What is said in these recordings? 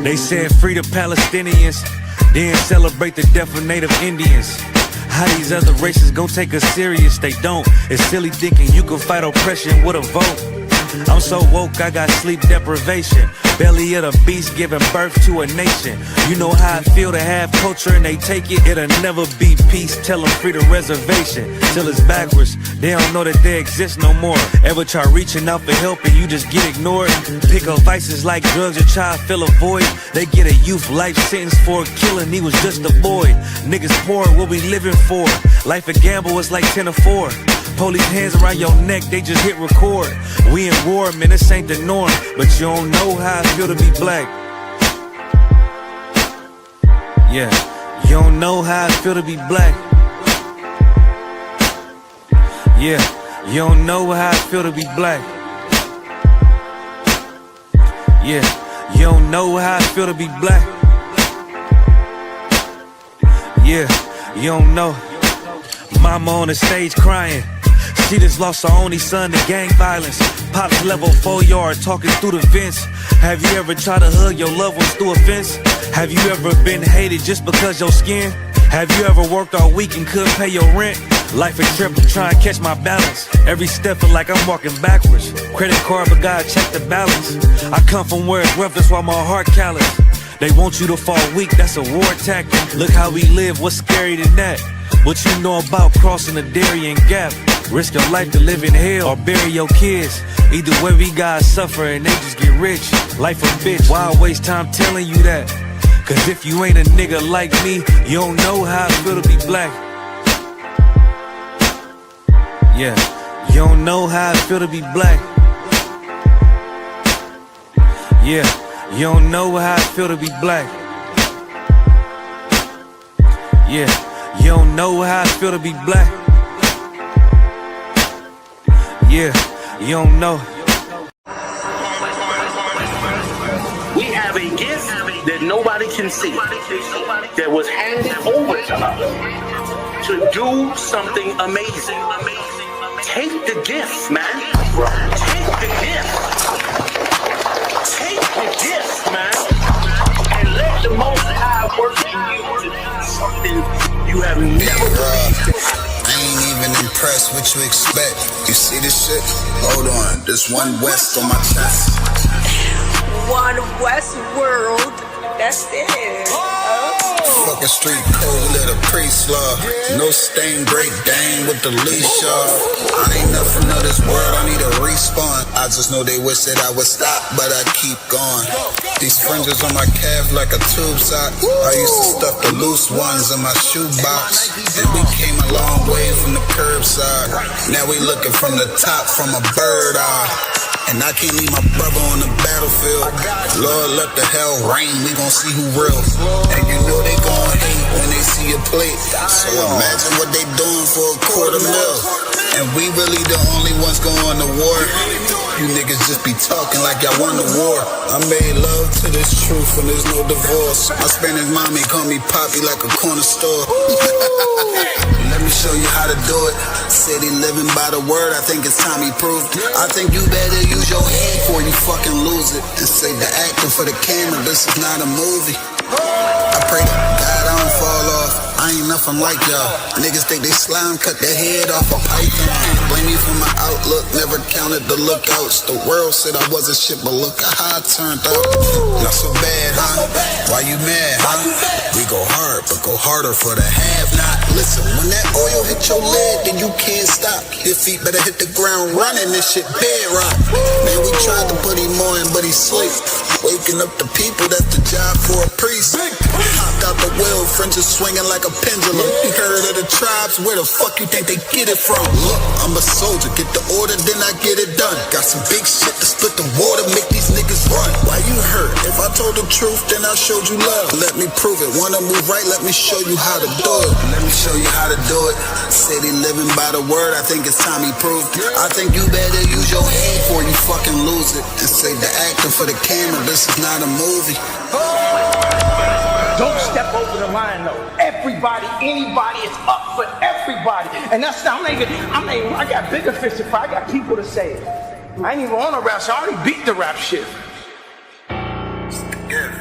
They said free the Palestinians, then celebrate the death of native Indians. How these other races gon' take us serious? They don't. It's silly thinking you can fight oppression with a vote. I'm so woke, I got sleep deprivation. Belly of the beast giving birth to a nation. You know how I feel to have culture and they take it. It'll never be peace, tell them free the reservation. Till it's backwards, they don't know that they exist no more. Ever try reaching out for help and you just get ignored? Pick up vices like drugs or try to fill a void. They get a youth life sentence for a killing, he was just a boy. Niggas poor, what we living for? Life a gamble, it's like 10 or 4. Police hands around your neck, they just hit record. We in war, man, this ain't the norm. But you don't know how I feel to be black. Yeah, you don't know how I feel to be black. Yeah, you don't know how I feel to be black. Yeah, you don't know how I feel to be black. Yeah, you don't know. Mama on the stage crying. She just lost her only son to gang violence. Pops level 4 yard talking through the fence. Have you ever tried to hug your loved ones through a fence? Have you ever been hated just because your skin? Have you ever worked all week and couldn't pay your rent? Life a trip, I'm trying to catch my balance. Every step feel like I'm walking backwards. Credit card, but God check the balance. I come from where it's rough, that's why my heart callous. They want you to fall weak, that's a war tactic. Look how we live, what's scary than that? What you know about crossing the Darien Gap? Risk your life to live in hell or bury your kids. Either way we gotta suffer and they just get rich. Life a bitch, why I waste time telling you that? Cause if you ain't a nigga like me, you don't know how I feel to be black. Yeah, you don't know how I feel to be black. Yeah, you don't know how I feel to be black. Yeah, you don't know how I feel to be black. Yeah, you don't know. We have a gift that nobody can see, that was handed over to us to do something amazing. Take the gift, man. Take the gift. Take the gift, man. And let the Most High work in you to do something you have never believed. I ain't even impressed what you expect. You see this shit? Hold on, there's one West on my chest. One West world, that's it. Fucking street code, little priest law. No stain, great Dane with the leash off. I ain't nothing of this world, I need a respawn. I just know they wish that I would stop, but I keep going. These fringes on my calf like a tube sock. I used to stuff the loose ones in my shoebox. And we came a long way from the curbside. Now we looking from the top from a bird eye. And I can't leave my brother on the battlefield. Lord, let the hell rain, we gon' see who real. And you know they gon' hate when they see a plate. So imagine what they doing for $250,000. And we really the only ones going to war. You niggas just be talking like y'all won the war. I made love to this truth when there's no divorce. My Spanish mommy call me Poppy like a corner store. Let me show you how to do it. Said he living by the word, I think it's time he proved. I think you better use your head before you fucking lose it. And say the acting for the camera, this is not a movie. I pray to God I don't fall off. I ain't nothing like y'all. Niggas think they slime, cut their head off a python. Blame me for my outlook, never counted the lookouts. The world said I wasn't shit, but look how I turned out. Not so bad, huh? Why you mad, huh? We go hard, but go harder for the have-not. Listen, when that oil hit your leg, then you can't stop. Your feet better hit the ground running, this shit bedrock. Man, we tried to put him on, but he sleep. Waking up the people, that's the job for a priest. Hopped out the wheel, fringes swinging like a pendulum. You heard of the tribes, where the fuck you think they get it from? Look, I'm a soldier, get the order, then I get it done. Got some big shit to split the water, make these niggas run. Why you hurt? If I told the truth, then I showed you love. Let me prove it, wanna move right, let me show you how to do it. Let me show you how to do it. Said he living by the word, I think it's time he proved. I think you better use your head before you fucking lose it. And say the acting for the camera, this is not a movie. Don't step over the line though. Everybody, anybody, it's up for everybody. And that's not, I got bigger fish to fry. I got people to say it. I ain't even on a rap, so I already beat the rap shit. It's the gift.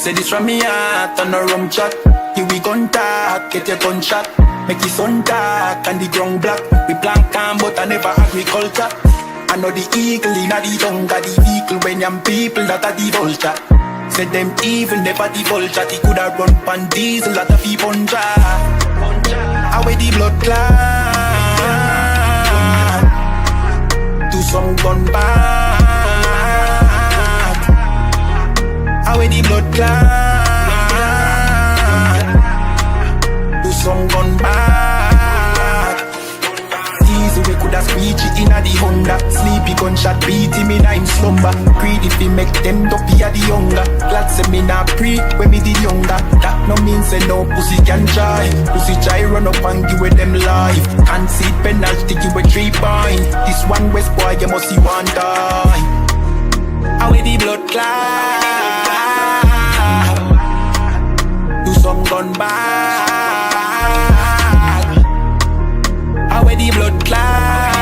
say this from me heart on a rum chat. Here we gun talk, get your gun shot. Make it sun dark and the ground black. We plant calm but I never agriculture. I know the eagle in the tongue, the vehicle when young people that are the vulture. Said them evil never the vulture. They coulda run pan diesel that a fee puncher. Away the blood clot to some gun back. Away the blood clot to some gun back. Easy we coulda screech it inna the Honda. Sleepy gunshot beat him inna him slumber. Greedy fi make them dopey a the younger. Glad say me nah pre when me did younger. That no mean say no pussy can try. Pussy try run up and give with them life. Concede penalty give with 3 points. This one West boy you must see one die. Away the blood clot do some gun back. Away the blood clot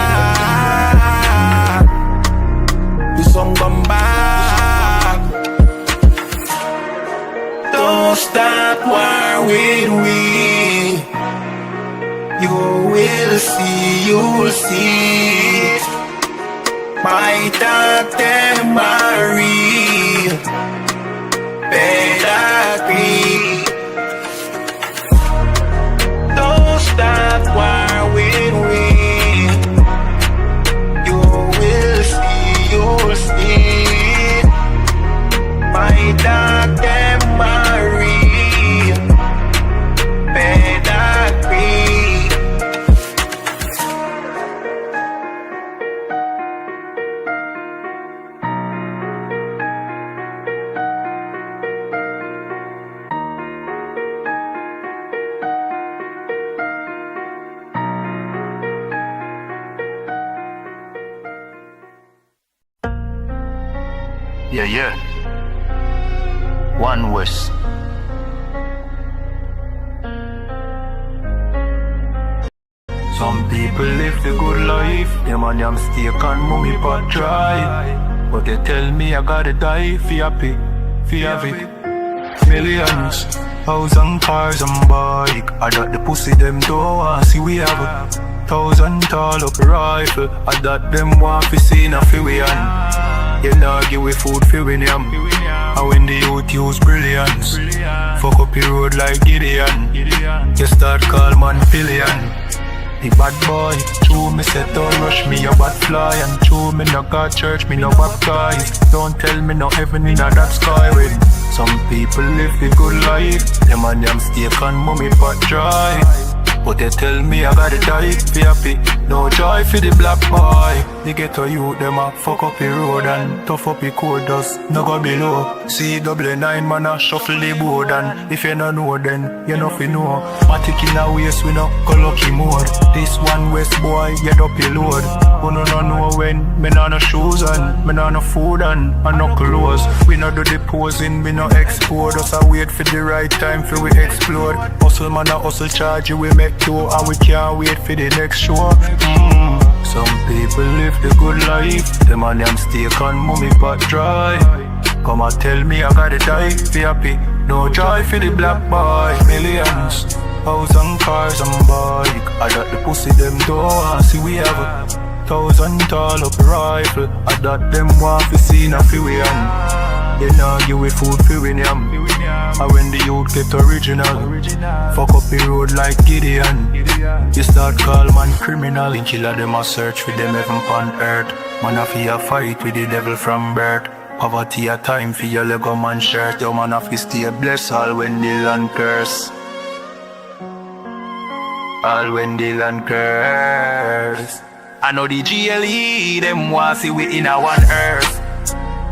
do some gun back. Don't stop war with we. You will see, you'll see. My thought them are real. Better agree. Don't stop war with we. You will see, you'll see. My thought them are real. Better agree. Yeah. One West. Some people live the good life. Them and them steak and mummy pot dry. But they tell me I gotta die for happy, for have it. Millions, house and cars and bike. I got the pussy them don't want see we have a 1,000 tall up rifle. I got them want fi see na fi we on. You know give we food fi we yam. And when the youth use brilliance, fuck up the road like Gideon. You start call man pillion. The bad boy, true me say don't rush me a bad fly. And true me no got church, me no baptize. Don't tell me no heaven in a that sky when some people live the good life. Them and them steak and mummy pot dry. But they tell me I gotta die for happy. No joy for the black boy. The ghetto youth them a fuck up the road and tough up the code dust. No go below. See double 9 man a shuffle the board. And if you no know then you no fi know. Matic in a waist we no go lucky mode. This one West boy get up your load. Who no know when me no no shoes and me no no food and no clothes. We no do the posing, we no export. Us a wait for the right time for we explode. Hustle man a hustle charge you we make do and we can't wait for the next show. Some people live the good life. Them and them steak and mummy pot dry. Come and tell me I gotta die for happy. No joy for the black boy. Millions, house and cars and bike. I got the pussy them don't want see we have a 1,000 tall up rifle. I got them want fi see na fi we on. They know give we food fi we yam. And when the youth get original, fuck up the road like Gideon. You start call man criminal. In killer them a search for them heaven on earth. Man a fi a fight with the devil from birth. Poverty a time for your Lego man shirt. Your man a fi stay blessed all when the land curse. All when the land curse. I know the GLE them want see we in a one earth.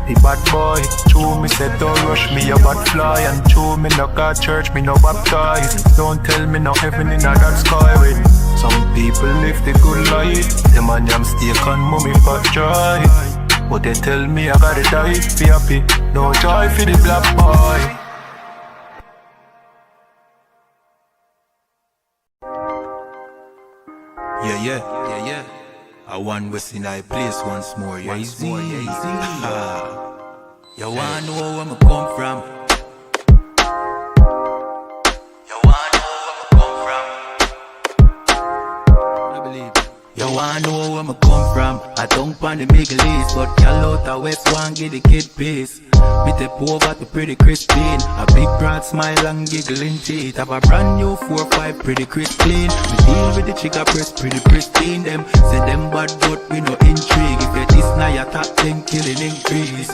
The bad boy, true me said don't rush me a bad fly. And true me no got church, me no baptize. Don't tell me no heaven in a that sky when some people live the good life. Them and them steak and mummy pot dry. But they tell me I gotta die for happy. No joy for the black boy. Yeah. I want West in I place once more, easy. You wanna know where I come from? pan the Middle East, but y'all out the West one get the kid piece. Me step over to pretty Christine, a big broad smile and giggling teeth. Have a brand new 4-5 pretty crisp clean. Me deal with the chica press pretty pristine. Them say them bad but we no intrigue. If you this now your top 10 killing increase.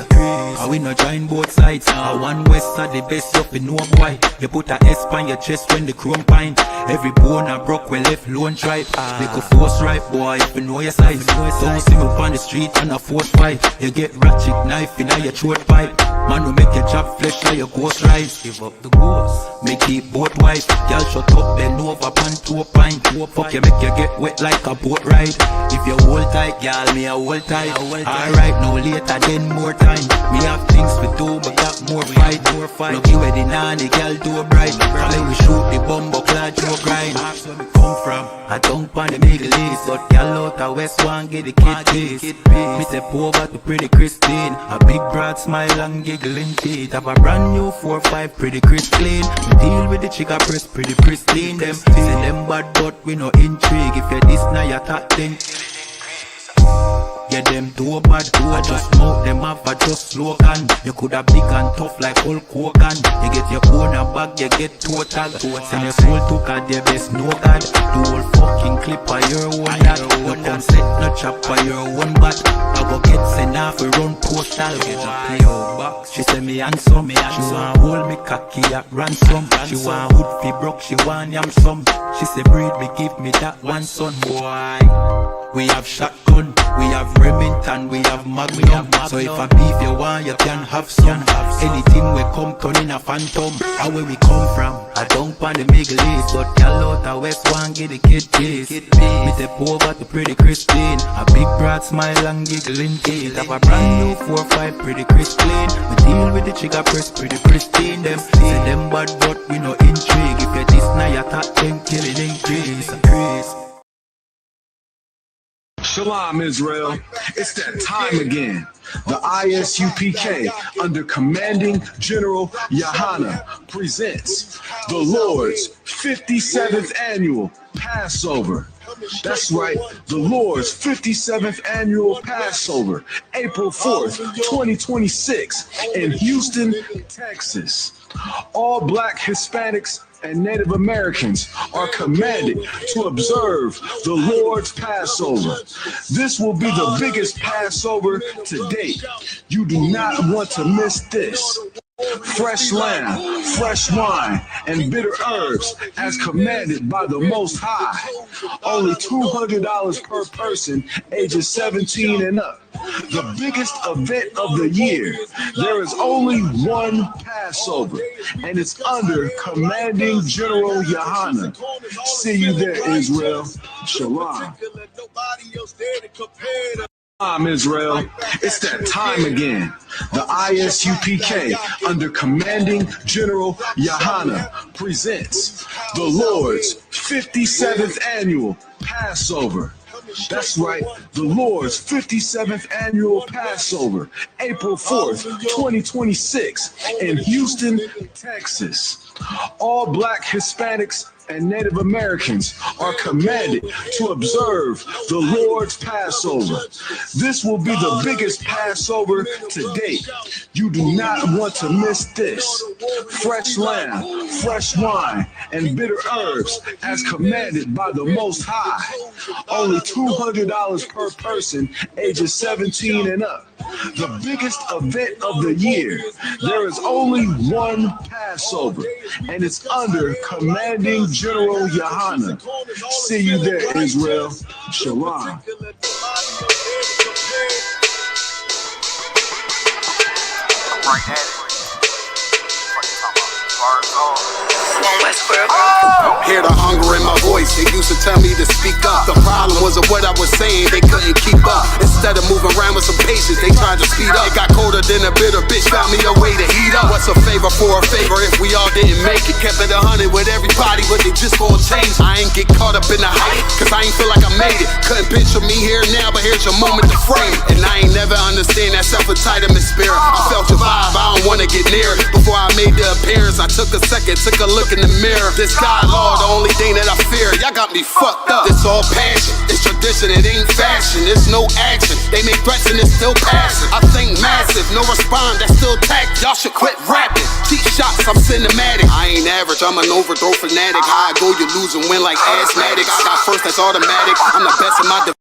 We no join both sides. One west are the best up in no boy. You put a S on your chest when the chrome pint. Every bone a broke when left lone tribe. Make a force right boy if you know your size. Don't see me on the street on a 4-5. You get ratchet knife in your throat pipe. Man will make your job flesh like your ghost rise. Give up the ghost, make keep both wife. Y'all shut up, bend over, pan to a pint. Fuck you, make you get wet like a boat ride. If you hold tight, y'all, me a hold tight. Alright, no later, then more time. Me have things to do, but got more fight. Lucky where the nanny, girl do bright. When we shoot the bumbo clad, you grind. That's where we come from. I don't pan the Middle East, but y'all out the West one get the kid piece. Me step over to pretty Christine, a big broad smile and giggling teeth. Have a brand new 4-5 pretty crisp clean. We deal with the chica press pretty pristine. Them say them bad but we no intrigue. If you this now your top 10. Yeah, them too bad, I just smoke them up, I just slogan. You could have big and tough like Hulk Hogan. You get your own a bag, you get total. Send your soul to God, your best no God. Do all fucking clip of your own that. You come set no chop of your own bat. I go get sent off, we run postal. Get a PO box. She say me handsome, she want hold me cocky at ransom. She want hood fi broke, she want yam some. She say breed me, give me that one son, boy. We have shotgun, we have Remington, we have Magnum. So if a beef you want, you can have some. Anything we come turn in a phantom. How where we come from? I don't pan the Middle East, but y'all out the West one get the kid piece. Me step over to pretty Christine, a big broad smile and giggling teeth. Have a brand new 4-5 pretty crisp clean. We deal with the chica press pretty pristine. Them say them bad but we no intrigue. If you this now your top 10 killing increase. Shalom, Israel. It's that time again. The I.S.U.P.K. under Commanding General YAHANNA presents the Lord's 57th Annual Passover. That's right, the Lord's 57th Annual Passover, April 4th, 2026 in Houston, Texas. All Black, Hispanics, and Native Americans are commanded to observe the Lord's Passover. This will be the biggest Passover to date. You do not want to miss this. Fresh lamb, fresh wine, and bitter herbs as commanded by the Most High. Only $200 per person, ages 17 and up. The biggest event of the year. There is only one Passover, and it's under Commanding General YAHANNA. See you there, Israel. Shalom. Israel. It's that time again. The I.S.U.P.K. under Commanding General YAHANNA presents the Lord's 57th Annual Passover. That's right, the Lord's 57th Annual Passover, April 4th, 2026 in Houston, Texas. All Black, Hispanics, and Native Americans are commanded to observe the Lord's Passover. This will be the biggest Passover to date. You do not want to miss this. Fresh lamb, fresh wine, and bitter herbs as commanded by the Most High. Only $200 per person, ages 17 and up. The biggest event of the year. There is only one Passover, and it's under Commanding General YAHANNA. See you there, Israel. Shalom. Hear the hunger in my voice, they used to tell me to speak up. The problem wasn't what I was saying, they couldn't keep up. Instead of moving around with some patience, they tried to speed up. It got colder than a bitter bitch, found me a way to heat up. What's a favor for a favor if we all didn't make it? Kept it 100 with everybody, but they just won't change. I ain't get caught up in the hype, cause I ain't feel like I made it. Couldn't picture me here now, but here's your moment to frame it. And I ain't never understand that self-entitlement spirit. I felt your vibe, I don't wanna get near it. Before I made the opinion peers. I took a second, took a look in the mirror. This God, Lord, the only thing that I fear. Y'all got me fucked up. It's all passion, it's tradition, it ain't fashion. It's no action. They make threats and it's still passing. I think massive, no respond, that's still tact. Y'all should quit rapping. Cheap shots, I'm cinematic. I ain't average, I'm an overthrow fanatic. How I go, you lose and win like asthmatic. I got first, that's automatic. I'm the best in my division.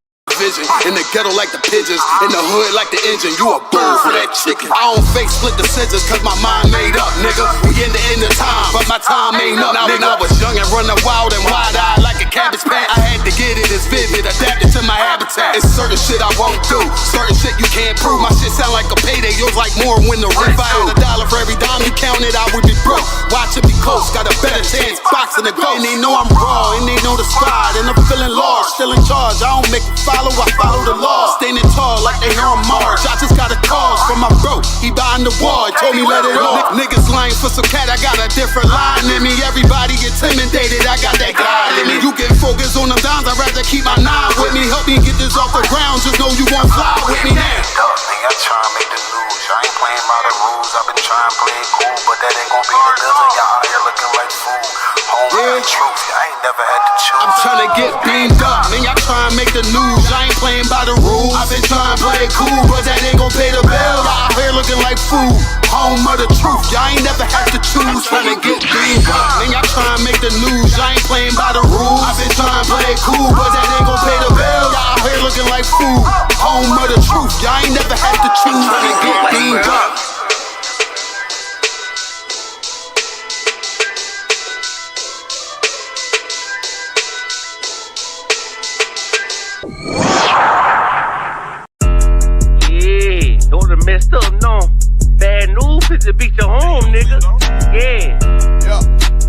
In the ghetto like the pigeons, in the hood like the engine. You a bird for that chicken. I don't fake split decisions cause my mind made up, nigga. We in the end of time, but my time ain't up, nigga. I was young and running wild and wide-eyed like a cabbage patch. I had to get it as vivid, adapted to my habitat. It's certain shit I won't do, certain shit you can't prove. My shit sound like a payday, yours like more when the rent. If I had $1 for every dime you counted, I would be broke. Watch it be close, got a better chance, boxing the ghost. And they know I'm raw, and they know the squad, and I'm feeling lost, still in charge. I don't make it follow, I follow the law. Standing tall like they here on Mars. I just got a call from my bro, he behind the wall, he told me let it off. Niggas lying for some cat, I got a different line in me. Everybody intimidated, I got that guy in me. You get focused on them dimes, I'd rather keep my nine with me. Help me get this off the ground, just know you won't fly with me now. I try to make the news, I ain't playing by the rules. I've been trying to play it cool, but that ain't gon' be the deal. Y'all out here looking like fool. Home yeah. Truth, I ain't never had to choose. I'm trying to get beamed up, man, y'all trying to make the news. I ain't playing by the rules. I've been trying to play it cool, but that ain't gon' pay the bill. Y'all out here looking like fool. Home of the truth, y'all ain't never had to choose. Trying to get beamed up, man, y'all trying to make the news. I ain't playing by the rules. I've been trying to play it cool, but that ain't gon' pay the bill. Y'all out here looking like fool. Home of the truth, y'all ain't never had to choose. Trying to get beamed up. Messed up, no. Bad news, fit to beat your home, nigga. Yeah.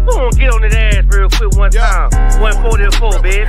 Go on, get on that ass real quick one time. 144, baby.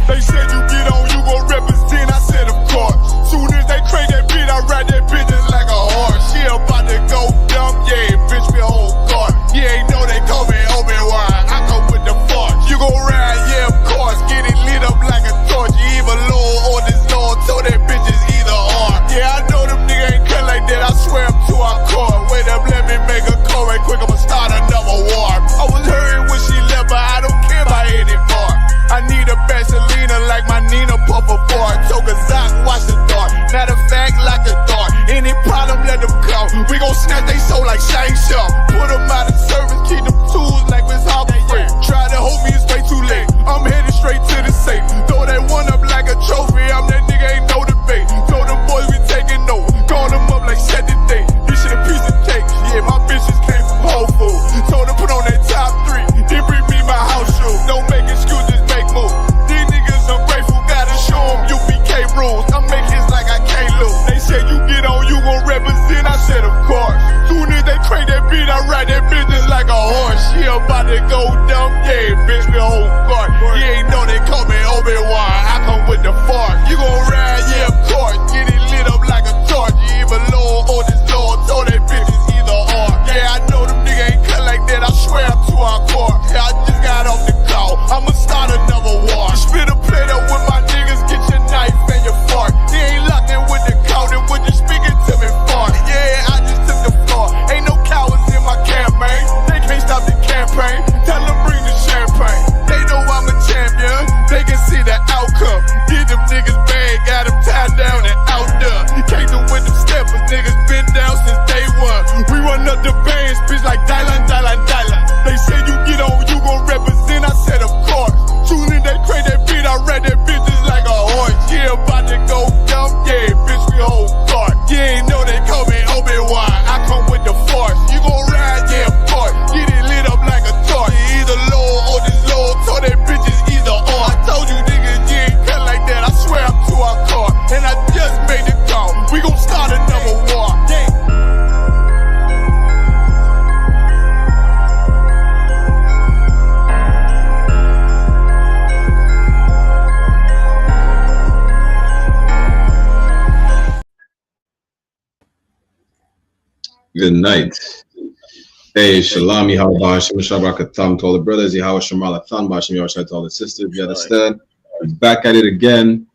They said you get on, you gon' represent. I said, of course. Soon as they crank that beat, I ride that bitch just like a horse. She about to go dumb, yeah, bitch, me a whole car. You ain't know they call me Obi-Wan. I come with the force. You gon' ride, yeah, of course. Get it lit up like a torch. You even low on this Lord, so that bitch is either or. Yeah, I know them niggas ain't cut like that. I swear I'm to our core. Wait up, let me make a call right quick. I'ma start another war. I was hurting when she left, but I don't care about any part. I need a Vaselina like my Nina Puffer bar. Took a Zoc, watch the dark. Matter of fact, like a dart. Any problem, let them come. We gon' snatch they soul like Shane Sharp. Put them out of service, keep them tools like Miss Hopper Free. Try to hold me, it's way too late. I'm headed straight to the safe. Throw that one up like a trophy. I'm that nigga, ain't no debate. Throw them boys, we taking over. Call them up like set the date. This shit a piece of cake. Yeah, my bitches came from Whole Foods. Told them put on that top 3. Then bring me my house shoes. Don't make excuses, make moves. These niggas ungrateful, gotta show them U.P.K rules. I make hits like I can't lose. They said you get on, you gon' represent. I said of course. Soon as they crank that beat, I ride that bitch just like a horse. She about to go dumb, yeah, bitch, me a whole guard. You ain't know they call me Obi-Wan. I come with the force. You gon' ride, yeah, of course. Get it lit up like a torch. You even low on this Lord, so that bitch is either or. Yeah, I know them niggas ain't cut like that. I swear I'm to our core. Yeah, I just got off the call. I'ma start another war. Spit a plate up with my niggas, get your knife and your fork. They ain't locked in with the counting when you speaking to me fart. Yeah, I just took the floor. Ain't no cowards in my campaign. They can't stop the campaign. Tell them bring the champagne. They know I'm a champion. They can see the outcome. Get them niggas bad, got them tied down and out there. Came through with them steppers, niggas been down since day one. We run up the bands, bitch like Dylan. They say you get on, you gon' represent. I said of course. Soon as they crank that beat, I ride that bitch just like a horse. Yeah, about to go dumb, yeah, bitch, we whole guard. You ain't know they call me Obi-Wan. I come with the force. You gon' ride, yeah, of course. Get it lit up like a torch. You either low or this low, so that bitch is either or. I told you niggas, you ain't cut like that. I swear I'm to our car. And I just made the call. We gon' start another war. Yeah. Good night. Hey, Shalom, Yahweh, Hashem, Shabbat, to all the brothers, Yahweh, Shemalatham, Hashem, Yahweh, to all the sisters. You understand? We're back at it again.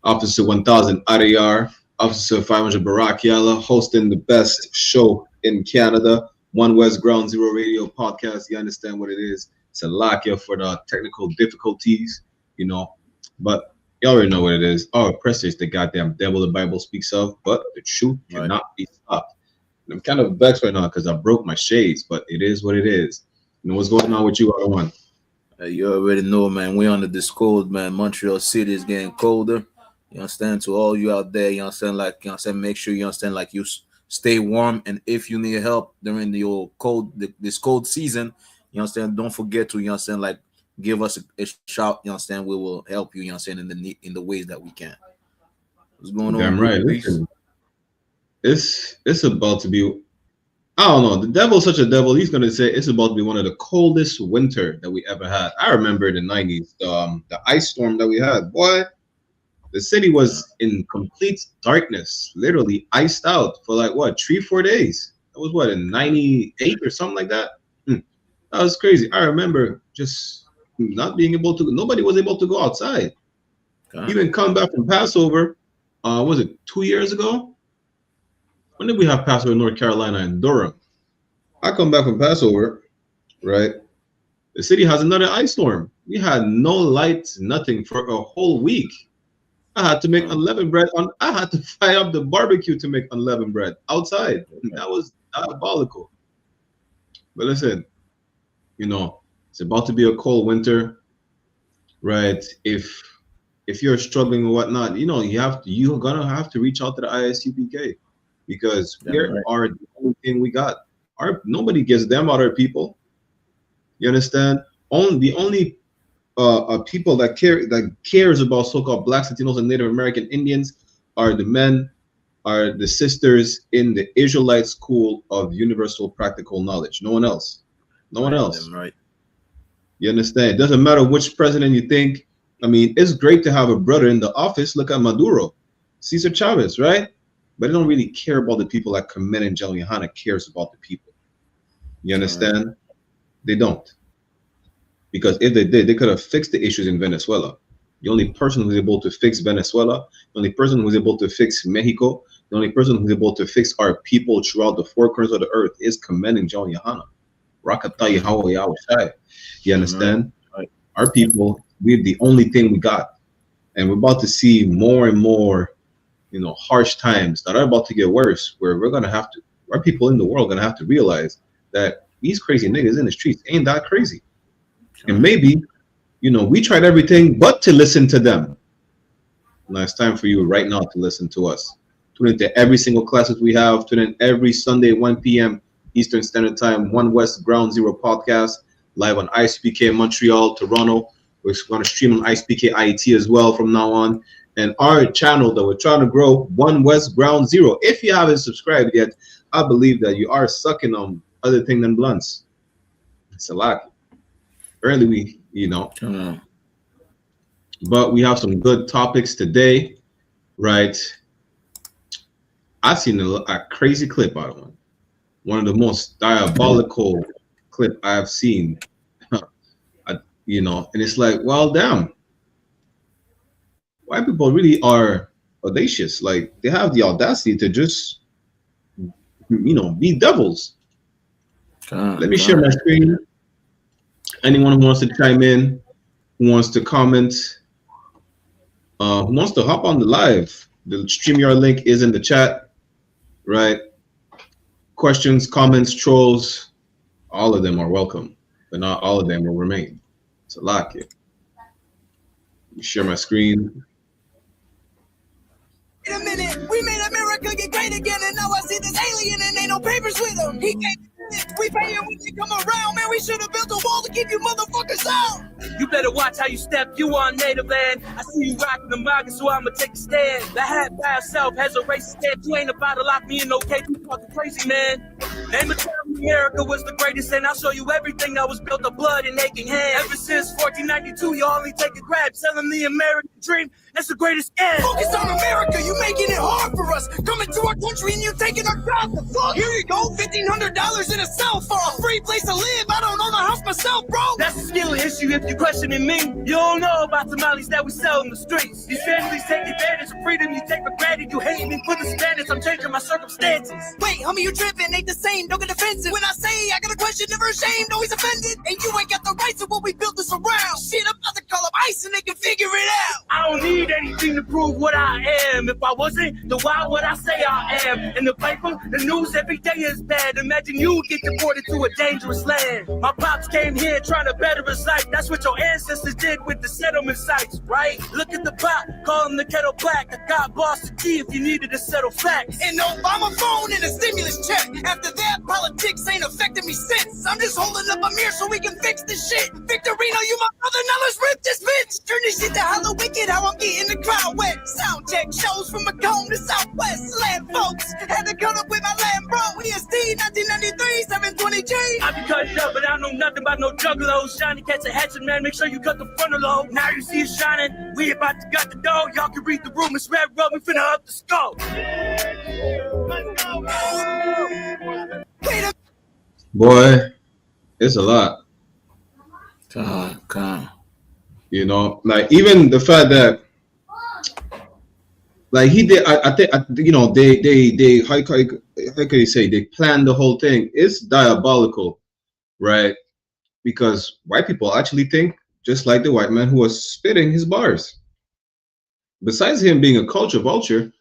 Officer 1000 Ariyar, Officer 500 Barak Yalla, hosting the best show in Canada One West Ground Zero Radio podcast. You understand what it is. It's a lakia for the technical difficulties, you know. But you already know what it is. Our oppressor is the goddamn devil the Bible speaks of, but the truth cannot be stopped. And I'm kind of vexed right now because I broke my shades, but it is what it is. You know what's going on with you, other one? You already know, man. We under this cold, man. Montreal City is getting colder. You understand? To all you out there, you understand? Like, you understand? Make sure you understand, like, you stay warm. And if you need help during the old cold, this cold season, you understand? Don't forget to, you understand? Like, give us a shout. You understand? We will help you. You understand? In the ways that we can. What's going on? Damn right. Listen, it's about to be. I don't know. The devil's such a devil. He's gonna say it's about to be one of the coldest winter that we ever had. I remember in the 90s, the ice storm that we had. Boy, the city was in complete darkness, literally iced out for like what 3-4 days. That was what in 98 or something like that. That was crazy. I remember just not being able to. Nobody was able to go outside. Even coming back from Passover, was it 2 years ago? When did we have Passover in North Carolina and Durham? I come back from Passover, right? The city has another ice storm. We had no lights, nothing for a whole week. I had to make unleavened bread. I had to fire up the barbecue to make unleavened bread outside. That was diabolical. But listen, you know, it's about to be a cold winter, right? If you're struggling or whatnot, you know, you're gonna have to reach out to the I.S.U.P.K. because we are the only thing we got. Nobody gives them other people. You understand? The only people that cares about so-called Blacks, Latinos, and Native American Indians are the men, are the sisters in the Israelite school of universal practical knowledge. No one else. No one else. Right. You understand? It doesn't matter which president you think. I mean, it's great to have a brother in the office. Look at Maduro, Cesar Chavez, right? But they don't really care about the people like Carmen and Jelly. YAHANNA cares about the people. You understand? Right. They don't. Because if they did, they could have fixed the issues in Venezuela. The only person who's able to fix Venezuela, the only person who's able to fix Mexico, the only person who's able to fix our people throughout the four corners of the earth is Carmen and Jelly YAHANNA. Rakata Yahweh Yahushai. You understand? Right. Our people, we're the only thing we got. And we're about to see more and more, you know, harsh times that are about to get worse, where we're gonna have to, our people in the world are gonna have to realize that these crazy niggas in the streets ain't that crazy. And maybe, you know, we tried everything but to listen to them. Now it's time for you right now to listen to us. Tune into every single classes we have. Tune in every Sunday, 1 p.m. Eastern Standard Time, One West Ground Zero podcast, live on I.S.U.P.K. Montreal, Toronto. We're going to stream on I.S.U.P.K. IET as well from now on. And our channel that we're trying to grow, One West Ground Zero. If you haven't subscribed yet, I believe that you are sucking on other thing than blunts. It's a lot. Early, you know. But we have some good topics today, right? I've seen a crazy clip out of one of the most diabolical clip I've seen. You know, and it's like, well, damn. White people really are audacious. Like, they have the audacity to just, you know, be devils. Let me share my screen. Anyone who wants to chime in, who wants to comment, who wants to hop on the live, the StreamYard link is in the chat, right? Questions, comments, trolls, all of them are welcome, but not all of them will remain. It's a lot here. Share my screen. Wait a minute, we made America get great again, and now I see this alien and ain't no papers with him. He can't. We pay him when they come around, man. We should have built a wall to keep you motherfuckers out. You better watch how you step. You on native land. I see you rocking the MAGA, so I'ma take a stand. The hat by itself has a racist stand. You ain't about to lock me in no cage. You fucking crazy, man. Name a time America was the greatest, and I'll show you everything that was built of blood and aching hands. Ever since 1492, you only take a grab, selling the American dream. That's the greatest scam. Focus on America. You making it hard for us. Coming to our country and you taking our jobs. The fuck? Here you go, $1,500 in a cell phone. A free place to live. I don't own a house myself, bro. That's the skill issue if you're questioning me. You don't know about tamales that we sell in the streets. These families take advantage of freedom you take for granted. You hate me for the standards, I'm changing my circumstances. Wait, homie, you tripping, ain't the same, don't get defensive. When I say I got a question, never ashamed, always offended. And you ain't got the rights of what we built this around. Shit, I'm about to call up ICE and they can figure it out. I don't need anything to prove what I am. If I wasn't, then why would I say I am? In the paper, the news every day is bad. Imagine you get deported to a dangerous land. My pops came here trying to better his life. That's what your ancestors did with the settlement sites, right? Look at the pot, call him the kettle black. I got boss the key if you needed to settle facts. And Obama phone and a stimulus check. After that, politics ain't affected me since. I'm just holding up a mirror so we can fix this shit. Victorino, you my brother, now let's rip this bitch. Turn this shit to Hollow Wicked, how I'm getting the crowd wet. Sound check shows from Macomb to Southwest. Land folks, had to cut up with my land bro. ESD 1993, 720G. I be cutting up, but I know nothing about no juggalos. Shiny cats a hatchet, man, make sure you cut the frontal lobe. Now you see it shining, we about to gut the door. Y'all can read the room, it's red rub, we finna up the scope. Boy, it's a lot. Come. You know, like even the fact that, like he did, I think, you know, they how can you say, they planned the whole thing. It's diabolical, right? Because white people actually think just like the white man who was spitting his bars. Besides him being a culture vulture,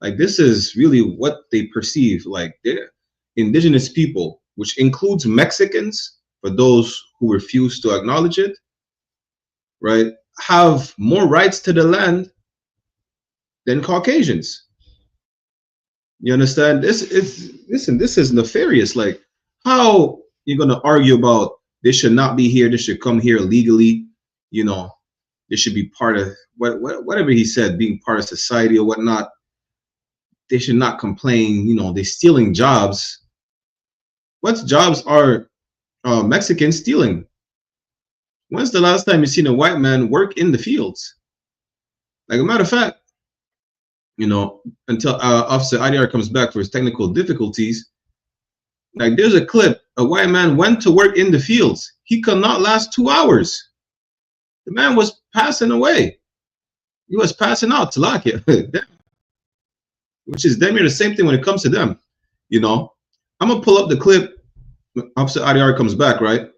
like this is really what they perceive, like they're indigenous people, which includes Mexicans, for those who refuse to acknowledge it, right, have more rights to the land than Caucasians. You understand? This is nefarious. Like, how you're gonna argue about this should not be here, this should come here legally, you know, this should be part of whatever he said, being part of society or whatnot. They should not complain, you know, they're stealing jobs. What jobs are Mexicans stealing? When's the last time you seen a white man work in the fields? Like, a matter of fact, you know, until Officer IDR comes back for his technical difficulties, like there's a clip, a white man went to work in the fields. He could not last 2 hours. The man was passing away. He was passing out, Talakia. Which is damn near the same thing when it comes to them. You know, I'm gonna pull up the clip. Officer IDR comes back, right?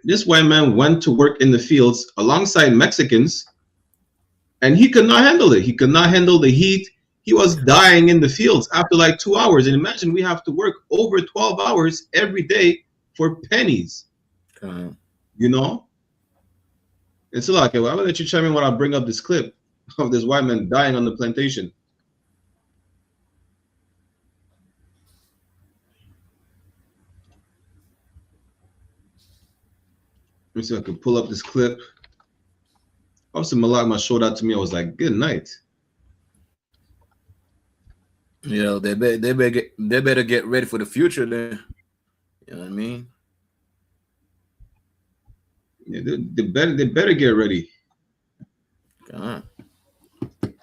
This white man went to work in the fields alongside Mexicans, and he could not handle it. He could not handle the heat. He was dying in the fields after like 2 hours. And imagine we have to work over 12 hours every day for pennies. You know? It's a lot. Okay, well, I'm gonna let you chime in when I bring up this clip of this white man dying on the plantation. Let me see if I can pull up this clip. Officer Malakma showed that to me. I was like, good night. Yeah, they better get ready for the future then. You know what I mean? Yeah, they better get ready. God. Let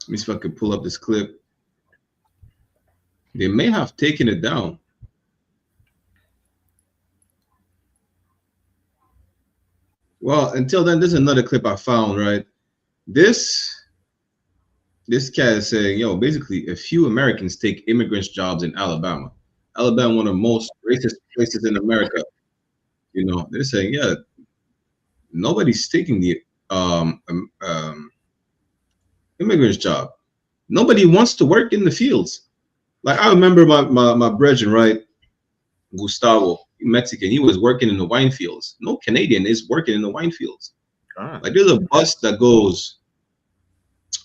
me see if I can pull up this clip. They may have taken it down. Well, until then, there's another clip I found, right? This cat is saying, yo, basically, a few Americans take immigrants' jobs in Alabama. Alabama, one of the most racist places in America. You know, they're saying, yeah, nobody's taking the immigrant's job. Nobody wants to work in the fields. Like, I remember my brethren, right? Gustavo, Mexican, he was working in the wine fields. No Canadian is working in the wine fields. Like, there's a bus that goes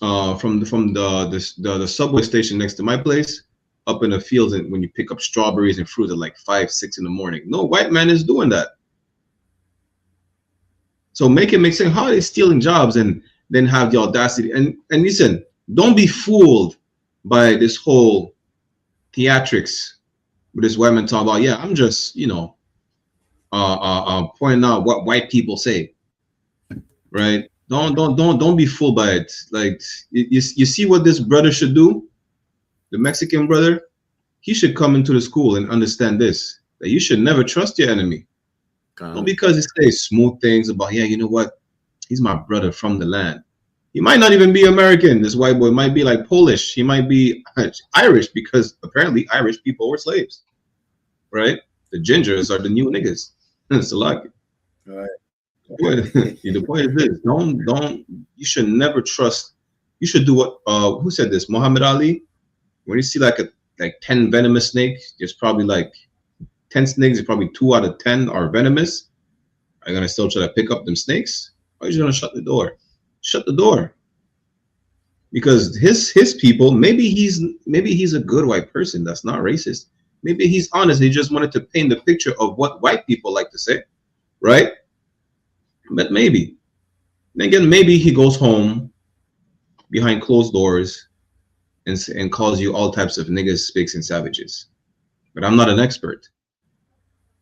from the subway station next to my place up in the fields, and when you pick up strawberries and fruit at like 5, 6 in the morning. No white man is doing that. So make it make sense. How are they stealing jobs and then have the audacity? And listen, don't be fooled by this whole theatrics with this white man talking about, yeah, I'm just, you know, pointing out what white people say, right? Don't be fooled by it. Like, you see what this brother should do, the Mexican brother. He should come into the school and understand this, that you should never trust your enemy. Not because he says smooth things about, yeah, you know what? He's my brother from the land. He might not even be American. This white boy might be like Polish. He might be Irish, because apparently Irish people were slaves, right? The gingers are the new niggas. It's a lot. Right. The point is this: don't. You should never trust. You should do what? Who said this? Muhammad Ali. When you see like 10 venomous snakes, there's probably like 10 snakes. There's probably 2 out of 10 are venomous. Are you gonna still try to pick up them snakes? Or are you just gonna shut the door? Shut the door. Because his people, maybe he's a good white person that's not racist. Maybe he's honest. He just wanted to paint the picture of what white people like to say, right? But maybe. And again, maybe he goes home behind closed doors and calls you all types of niggas, spics, and savages. But I'm not an expert.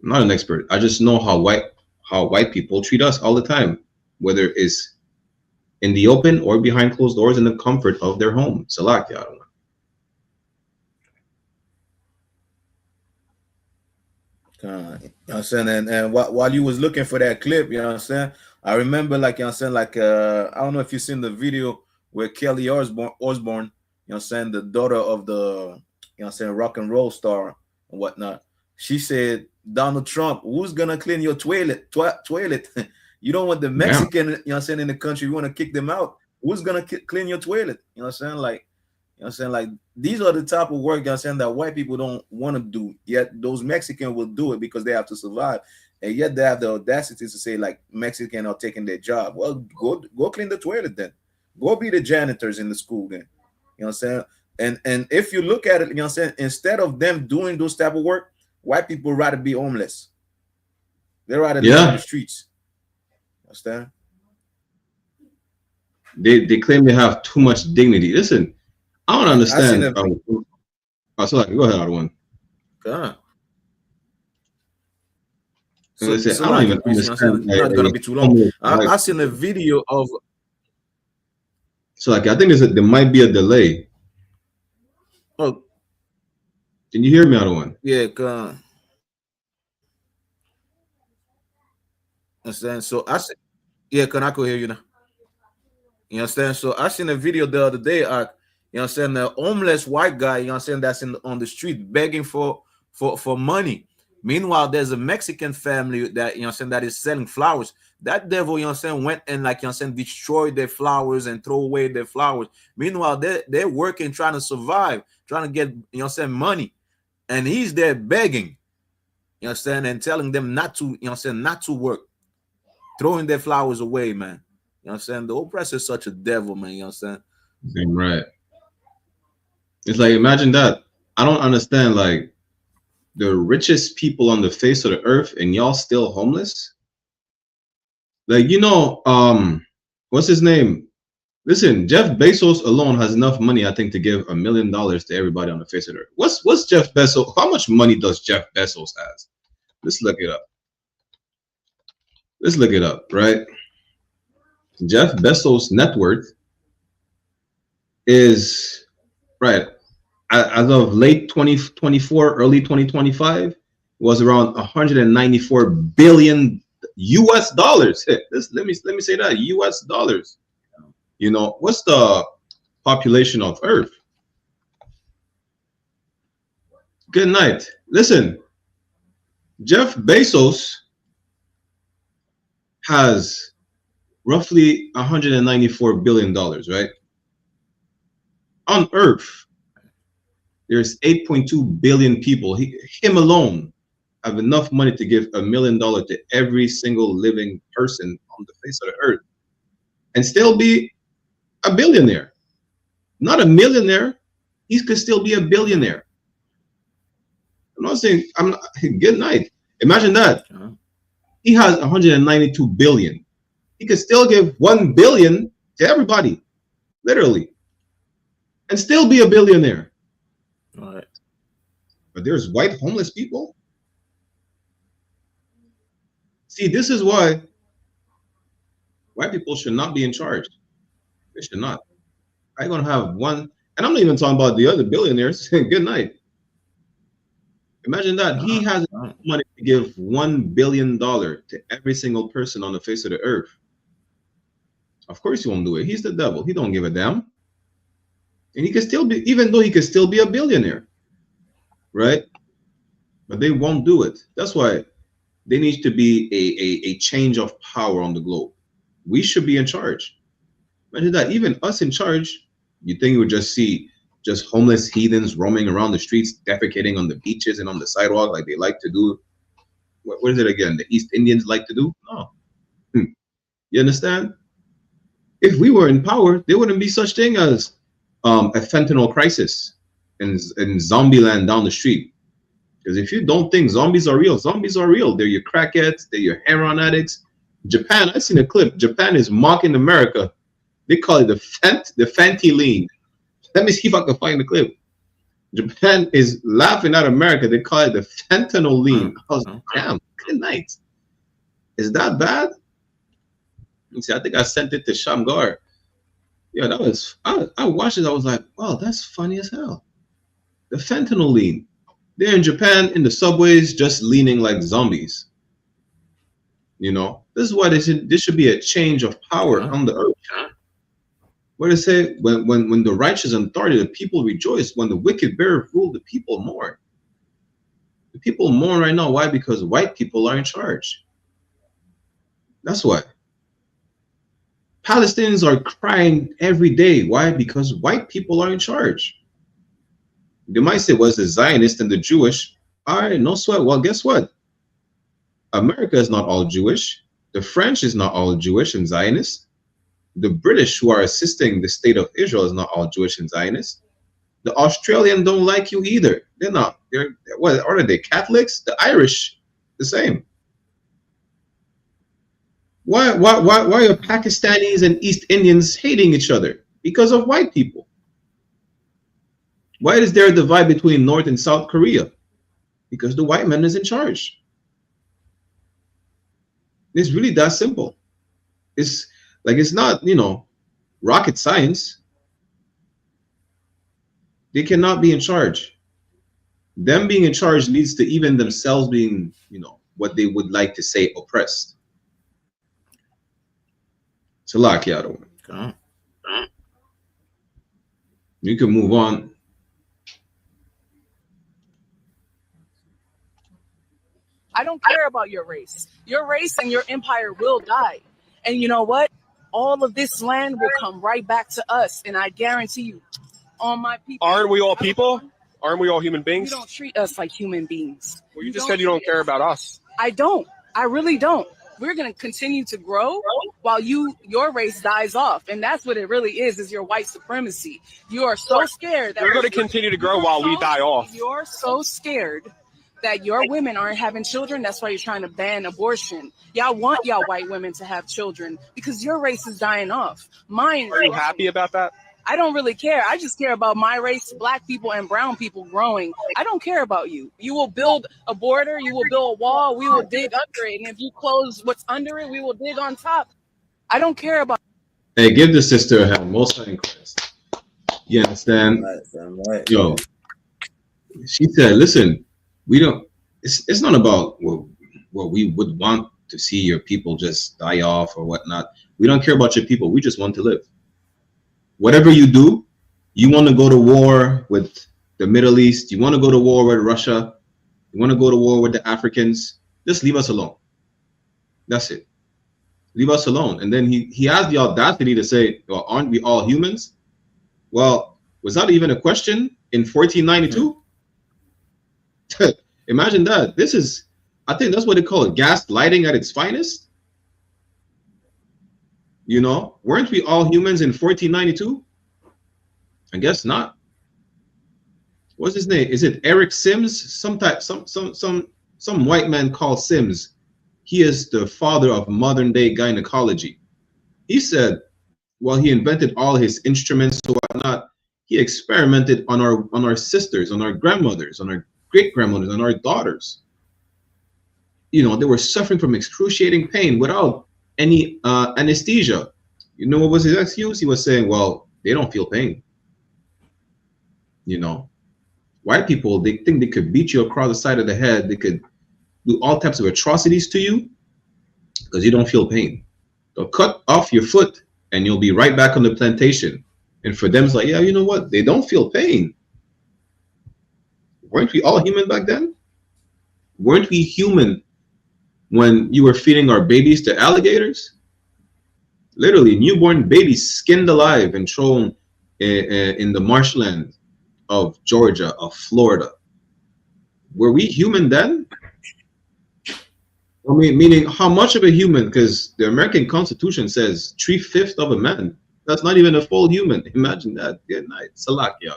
I'm not an expert. I just know how white people treat us all the time, whether it's in the open or behind closed doors in the comfort of their home. Salakia, I don't know. You know what I'm saying? And while you was looking for that clip, you know what I'm saying, I remember, like, you know what I'm saying, like, I don't know if you've seen the video where Kelly Osbourne, you know what I'm saying, the daughter of the, you know what I'm saying, rock and roll star and whatnot. She said, Donald Trump, who's gonna clean your toilet? You don't want the Mexican, you know what I'm saying, in the country. You want to kick them out. Who's gonna clean your toilet? You know what I'm saying? Like, you know what I'm saying? Like, these are the type of work, you know what I'm saying, that white people don't want to do. Yet those Mexicans will do it because they have to survive. And yet they have the audacity to say, like, Mexicans are taking their job. Well, go clean the toilet then. Go be the janitors in the school then. You know what I'm saying? And if you look at it, you know what I'm saying, instead of them doing those type of work, white people rather be homeless. They rather be on the streets. Understand? They claim they have too much dignity. Listen, I don't understand. So go ahead, other one. God. I don't even understand. Not gonna be too long. I seen a video of. So like, I think there might be a delay. Oh, can you hear me, other one? Yeah, God. Understand? So I said, yeah, can I could hear you now? You understand? So I seen a video the other day. You know what I'm saying, the homeless white guy, you know what I'm saying, that's on the street begging for money. Meanwhile, there's a Mexican family that, you know what I'm saying, that is selling flowers. That devil, you know what I'm saying, went and, like, you know what I'm saying, destroyed their flowers and throw away their flowers. Meanwhile, they're working, trying to survive, trying to get, you know what I'm saying, money. And he's there begging, you know what I'm saying, and telling them not to, you know what I'm saying, not to work, throwing their flowers away, man. You know what I'm saying? The oppressor is such a devil, man. You know what I'm saying? Damn right. It's like, imagine that. I don't understand, like, the richest people on the face of the earth and y'all still homeless? Like, you know, what's his name? Listen, Jeff Bezos alone has enough money, I think, to give $1 million to everybody on the face of the earth. What's Jeff Bezos? How much money does Jeff Bezos has? Let's look it up. Let's look it up, right? Jeff Bezos' net worth is, right, as of late 2024, early 2025, was around 194 billion US dollars. Hey, let me say that, US dollars. You know, what's the population of Earth? Good night. Listen, Jeff Bezos has roughly $194 billion, right? On Earth, there's 8.2 billion people. Him alone have enough money to give $1 million to every single living person on the face of the earth and still be a billionaire. Not a millionaire. He could still be a billionaire. I'm not saying, good night. Imagine that. He has 192 billion. He could still give 1 billion to everybody, literally, and still be a billionaire. All right. But there's white homeless people. See, this is why white people should not be in charge. They should not. I'm gonna have one, and I'm not even talking about the other billionaires. Good night. Imagine that. He has money to give $1 billion to every single person on the face of the earth. Of course he won't do it. He's the devil. He don't give a damn. And he can still be, even though he could still be a billionaire, right? But they won't do it. That's why there needs to be a change of power on the globe. We should be in charge. Imagine that. Even us in charge, you think you would just see just homeless heathens roaming around the streets, defecating on the beaches and on the sidewalk like they like to do. What is it again? The East Indians like to do? No. You understand? If we were in power, there wouldn't be such thing as a fentanyl crisis in zombie land down the street. Because if you don't think zombies are real, zombies are real. They're your crackheads, they're your heroin addicts. Japan, I seen a clip. Japan is mocking America. They call it the fentanyl. Let me see if I can find the clip. Japan is laughing at America. They call it the fentanyl lean. I was like, damn, good night. Is that bad? You see, I think I sent it to Shamgar. Yeah, that was, I watched it. I was like, wow, that's funny as hell. The fentanyl lean. They're in Japan in the subways just leaning like zombies. You know, this is why this should be a change of power on the earth. What do they say? When the righteous and authority, the people rejoice. When the wicked bear rule, the people mourn. The people mourn right now. Why? Because white people are in charge. That's why. Palestinians are crying every day. Why? Because white people are in charge. They might say, was the Zionist and the Jewish? All right, no sweat. Well, guess what? America is not all Jewish. The French is not all Jewish and Zionist. The British who are assisting the state of Israel is not all Jewish and Zionist. The Australians don't like you either. They're not. What are they? Catholics? The Irish, the same. Why are Pakistanis and East Indians hating each other? Because of white people. Why is there a divide between North and South Korea? Because the white man is in charge. It's really that simple. It's like, it's not, you know, rocket science. They cannot be in charge. Them being in charge leads to even themselves being, you know, what they would like to say oppressed. It's a lot, Kiado. You can move on. I don't care about your race. Your race and your empire will die. And you know what? All of this land will come right back to us. And I guarantee you, all my people. Aren't we all people? Aren't we all human beings? You don't treat us like human beings. Well, you just said you don't care about us. I don't. I really don't. We're going to continue to grow while your race dies off. And that's what it really is your white supremacy. You are so scared that we're going to continue to grow while we die off. You're so scared that your women aren't having children. That's why you're trying to ban abortion. Y'all want y'all white women to have children because your race is dying off. Mine. Are you happy about that? I don't really care. I just care about my race, black people and brown people growing. I don't care about you. You will build a border. You will build a wall. We will dig under it. And if you close what's under it, we will dig on top. I don't care about. Hey, give the sister a hand. Most in Christ. You understand? Right. Yo, she said, listen, we don't, it's not about what we would want to see your people just die off or whatnot. We don't care about your people. We just want to live. Whatever you do, you want to go to war with the Middle East, you want to go to war with Russia, you want to go to war with the Africans, just leave us alone. That's it. Leave us alone. And then he has the audacity to say, well, aren't we all humans? Well, was that even a question in 1492? Imagine that. This is, I think that's what they call it, gaslighting at its finest. You know, weren't we all humans in 1492? I guess not. What's his name? Is it Eric Sims? Some white man called Sims. He is the father of modern day gynecology. He said, well, he invented all his instruments and whatnot. He experimented on our sisters, on our grandmothers, on our great grandmothers, on our daughters. You know, they were suffering from excruciating pain without any anesthesia. You know what was his excuse? He was saying, well, they don't feel pain. You know, White people, they think they could beat you across the side of the head. They could do all types of atrocities to you because you don't feel pain. They'll cut off your foot and you'll be right back on the plantation. And for them, it's like, yeah, you know what? They don't feel pain. Weren't we all human back then? Weren't we human when you were feeding our babies to alligators? Literally, newborn babies skinned alive and thrown in the marshland of Georgia, of Florida. Were we human then? I mean, meaning how much of a human? Because the American Constitution says 3/5 of a man. That's not even a full human. Imagine that. Good night. Salakia.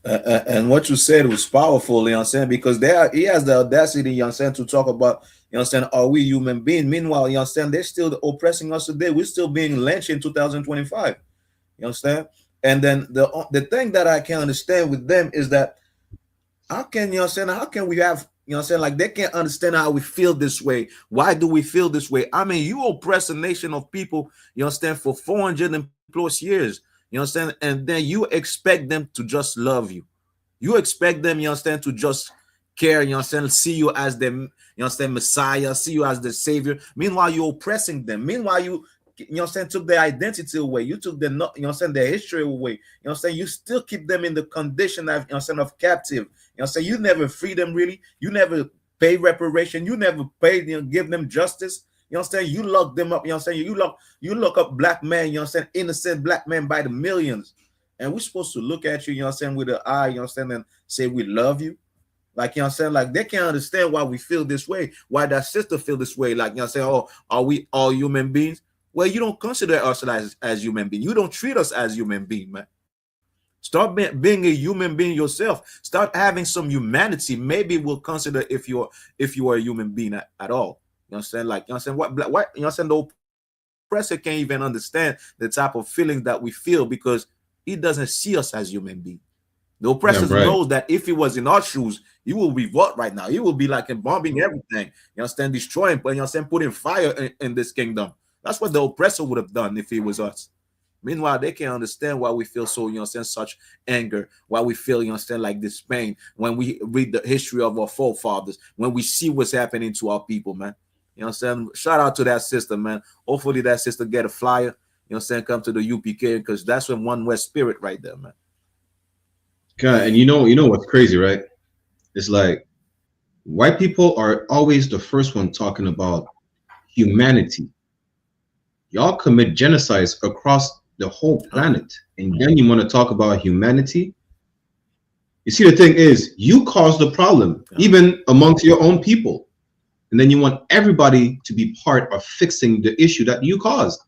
And what you said was powerful, you know what I'm saying? Because he has the audacity, you know what I'm saying, to talk about, you know what I'm saying, are we human beings? Meanwhile, you know what I'm saying, they're still oppressing us today. We're still being lynched in 2025. You understand? And then the thing that I can understand with them is that how can, you know what I'm saying, how can we have, you know what I'm saying, like they can't understand how we feel this way. Why do we feel this way? I mean, you oppress a nation of people, you understand, for 400 and plus years. You understand? And then you expect them to just love you. You expect them, you understand, to just care, you understand, see you as the, you understand, Messiah, see you as the Savior. Meanwhile, you're oppressing them. Meanwhile, you understand, took their identity away. You took their, you understand, their history away. You understand, you still keep them in the condition of, you understand, of captive. You understand, you never free them really. You never pay reparation. You never pay, you know, give them justice. You know what I'm saying? You lock them up. You know what I'm saying? You look up black men, you know what I'm saying? Innocent black men by the millions. And we're supposed to look at you, you know what I'm saying, with an eye, you know what I'm saying, and say we love you. Like, you know what I'm saying? Like, they can't understand why we feel this way, why that sister feel this way. Like, you know what I'm saying? Oh, are we all human beings? Well, you don't consider us as human beings. You don't treat us as human beings, man. Start being a human being yourself. Start having some humanity. Maybe we'll consider if you are a human being at all. You know what I'm saying? Like, you know what I'm saying? What you know what I'm saying? The oppressor can't even understand the type of feelings that we feel because he doesn't see us as human beings. The oppressor knows that if he was in our shoes, he will revolt right now. He will be like bombing everything. You understand? Destroying, but you understand, putting fire in this kingdom. That's what the oppressor would have done if he was us. Meanwhile, they can't understand why we feel so, you understand, such anger, why we feel, you understand, like this pain when we read the history of our forefathers, when we see what's happening to our people, man. You know what I'm saying? Shout out to that sister, man. Hopefully that sister get a flyer, you know what I'm saying, come to the UPK, because that's when One West spirit right there, man. God, and you know what's crazy, right? It's like white people are always the first one talking about humanity. Y'all commit genocides across the whole planet, and then you want to talk about humanity? You see, the thing is, you caused the problem, even amongst your own people. And then you want everybody to be part of fixing the issue that you caused.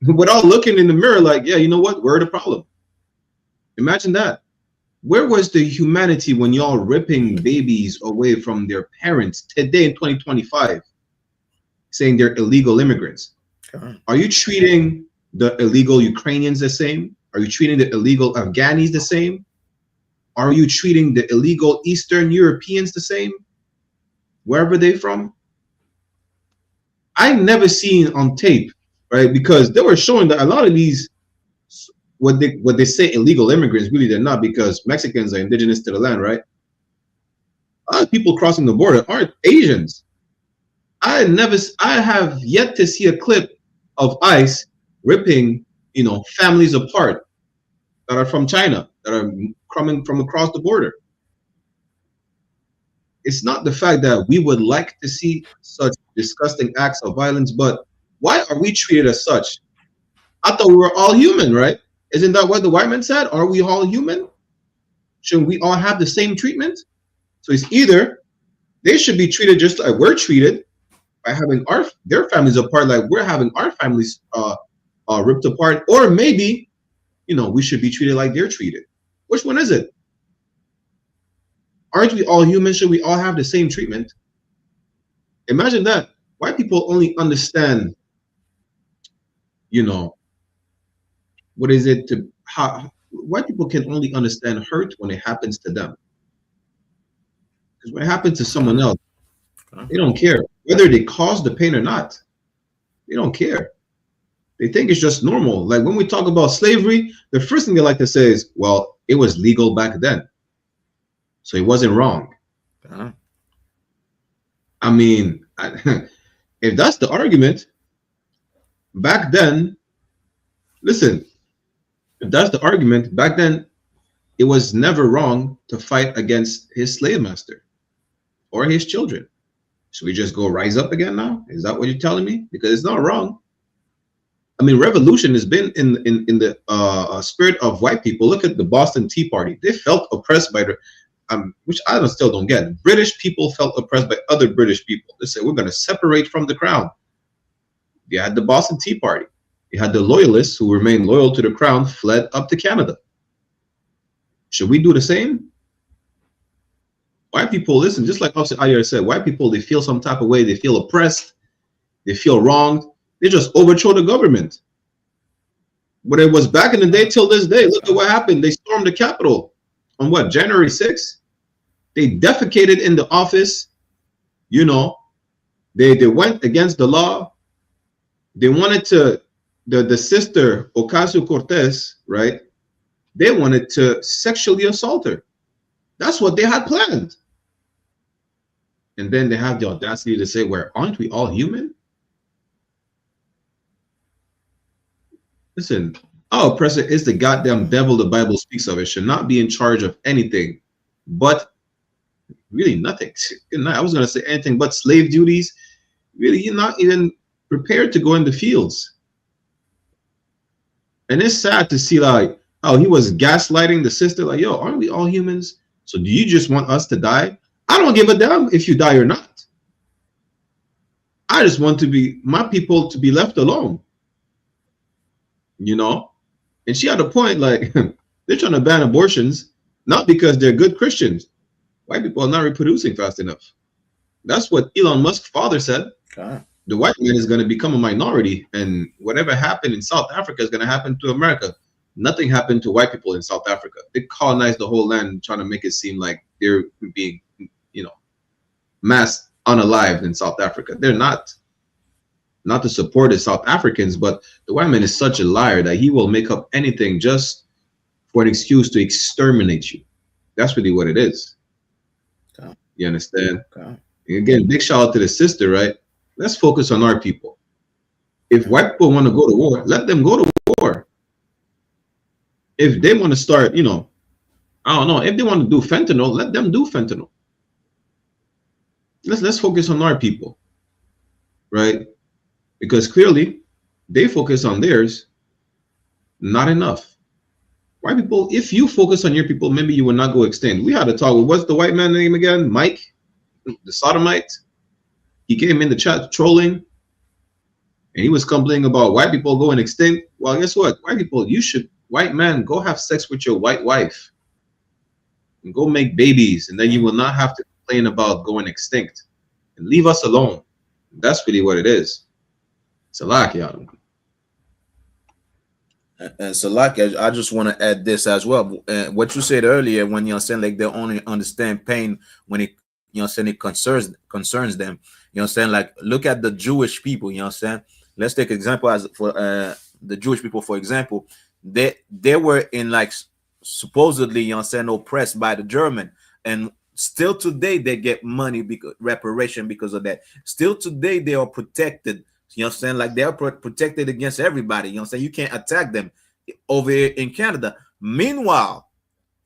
Without looking in the mirror like, yeah, you know what? We're the problem. Imagine that. Where was the humanity when y'all ripping babies away from their parents today in 2025, saying they're illegal immigrants? Are you treating the illegal Ukrainians the same? Are you treating the illegal Afghanis the same? Are you treating the illegal Eastern Europeans the same? Wherever they're from? I never seen on tape, right? Because they were showing that a lot of these, what they say illegal immigrants, really they're not, because Mexicans are indigenous to the land, right? A lot of people crossing the border aren't Asians. I have yet to see a clip of ICE ripping, you know, families apart that are from China, that are coming from across the border. It's not the fact that we would like to see such disgusting acts of violence, but why are we treated as such? I thought we were all human, right? Isn't that what the white man said? Are we all human? Shouldn't we all have the same treatment? So it's either they should be treated just like we're treated, by having their families apart, like we're having our families ripped apart, or maybe, you know, we should be treated like they're treated. Which one is it? Aren't we all human? Should we all have the same treatment? Imagine that. White people only understand, you know, what is it to how white people can only understand hurt when it happens to them. Because when it happens to someone else, they don't care whether they caused the pain or not. They don't care. They think it's just normal. Like when we talk about slavery, the first thing they like to say is, well, it was legal back then, so it wasn't wrong. I mean, if that's the argument, back then, listen, if that's the argument, back then, it was never wrong to fight against his slave master or his children. Should we just go rise up again now? Is that what you're telling me? Because it's not wrong. I mean, revolution has been in the spirit of white people. Look at the Boston Tea Party. They felt oppressed by the, which I still don't get. British people felt oppressed by other British people. They said, we're going to separate from the crown. You had the Boston Tea Party. You had the loyalists who remained loyal to the crown, fled up to Canada. Should we do the same? White people, listen, just like Officer Ayer said, white people, they feel some type of way. They feel oppressed. They feel wronged. They just overthrow the government. But it was back in the day till this day. Look at what happened. They stormed the Capitol on what, January 6th? They defecated in the office. You know, they went against the law. They wanted to, the sister Ocasio-Cortez, right? They wanted to sexually assault her. That's what they had planned. And then they have the audacity to say, well, aren't we all human? Listen, our oppressor is the goddamn devil the Bible speaks of. It should not be in charge of anything but really nothing. I was going to say anything but slave duties. Really, you're not even prepared to go in the fields. And it's sad to see, like, oh, he was gaslighting the sister, like, yo, aren't we all humans? So do you just want us to die? I don't give a damn if you die or not. I just want my people to be left alone. You know? And she had a point, like, they're trying to ban abortions, not because they're good Christians. White people are not reproducing fast enough. That's what Elon Musk's father said. God. The white man is going to become a minority, and whatever happened in South Africa is going to happen to America. Nothing happened to white people in South Africa. They colonized the whole land, trying to make it seem like they're being, you know, mass unalived in South Africa. They're not. Not to support the South Africans, but the white man is such a liar that he will make up anything just for an excuse to exterminate you. That's really what it is. Okay. You understand? Okay. Again, big shout out to the sister, right? Let's focus on our people. If white people want to go to war, let them go to war. If they want to start, you know, I don't know, if they want to do fentanyl, let them do fentanyl. Let's focus on our people, right? Because clearly they focus on theirs, not enough. White people, if you focus on your people, maybe you will not go extinct. We had a talk with, what's the white man's name again? Mike, the sodomite. He came in the chat trolling, and he was complaining about white people going extinct. Well, guess what? White people, white man, go have sex with your white wife and go make babies, and then you will not have to complain about going extinct. And leave us alone. That's really what it is. Salak, and Salak, I just want to add this as well. What you said earlier, when you're saying like they only understand pain when it, you know, saying it concerns them. You know, saying like look at the Jewish people. You know, saying let's take example as for the Jewish people, for example, they were in like supposedly, you know, saying oppressed by the German, and still today they get money because reparation because of that. Still today they are protected. You know what I'm saying? Like they're protected against everybody. You know what I'm saying? You can't attack them over here in Canada. Meanwhile,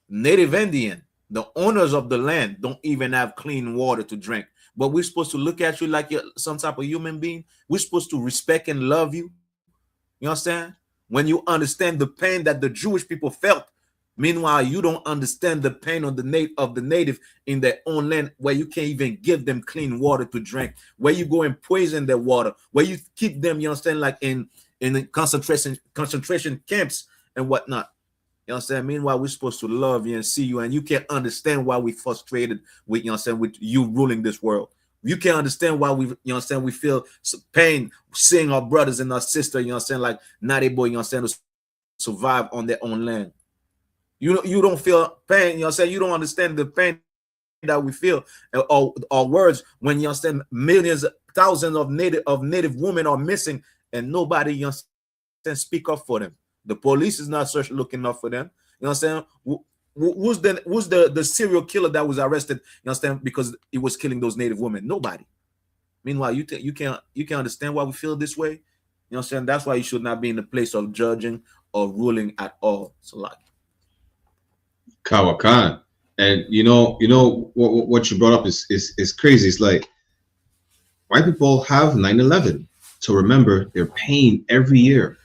Native Indian, the owners of the land, don't even have clean water to drink. But we're supposed to look at you like you're some type of human being. We're supposed to respect and love you. You know what I'm saying? When you understand the pain that the Jewish people felt. Meanwhile, you don't understand the pain of the native in their own land, where you can't even give them clean water to drink, where you go and poison their water, where you keep them, you understand, like in the concentration camps and whatnot. You know what I'm saying? Meanwhile, we're supposed to love you and see you, and you can't understand why we're frustrated with, you know what I'm saying, with you ruling this world. You can't understand why we, you know what I'm saying, we feel pain seeing our brothers and our sisters, you know what I'm saying, like not able, you know what I'm saying, to survive on their own land. You don't feel pain, you know what I'm saying? You don't understand the pain that we feel, or words when, you understand, millions, thousands of native women are missing, and nobody, you know, Then speak up for them. The police is not looking up for them. You know what I'm saying? Who's the serial killer that was arrested? You understand? Because he was killing those Native women. Nobody. Meanwhile, you can't understand why we feel this way. You know what I'm saying? That's why you should not be in the place of judging or ruling at all. So like Kawakan. And you know what you brought up is crazy. It's like white people have 9/11 to remember their pain every year.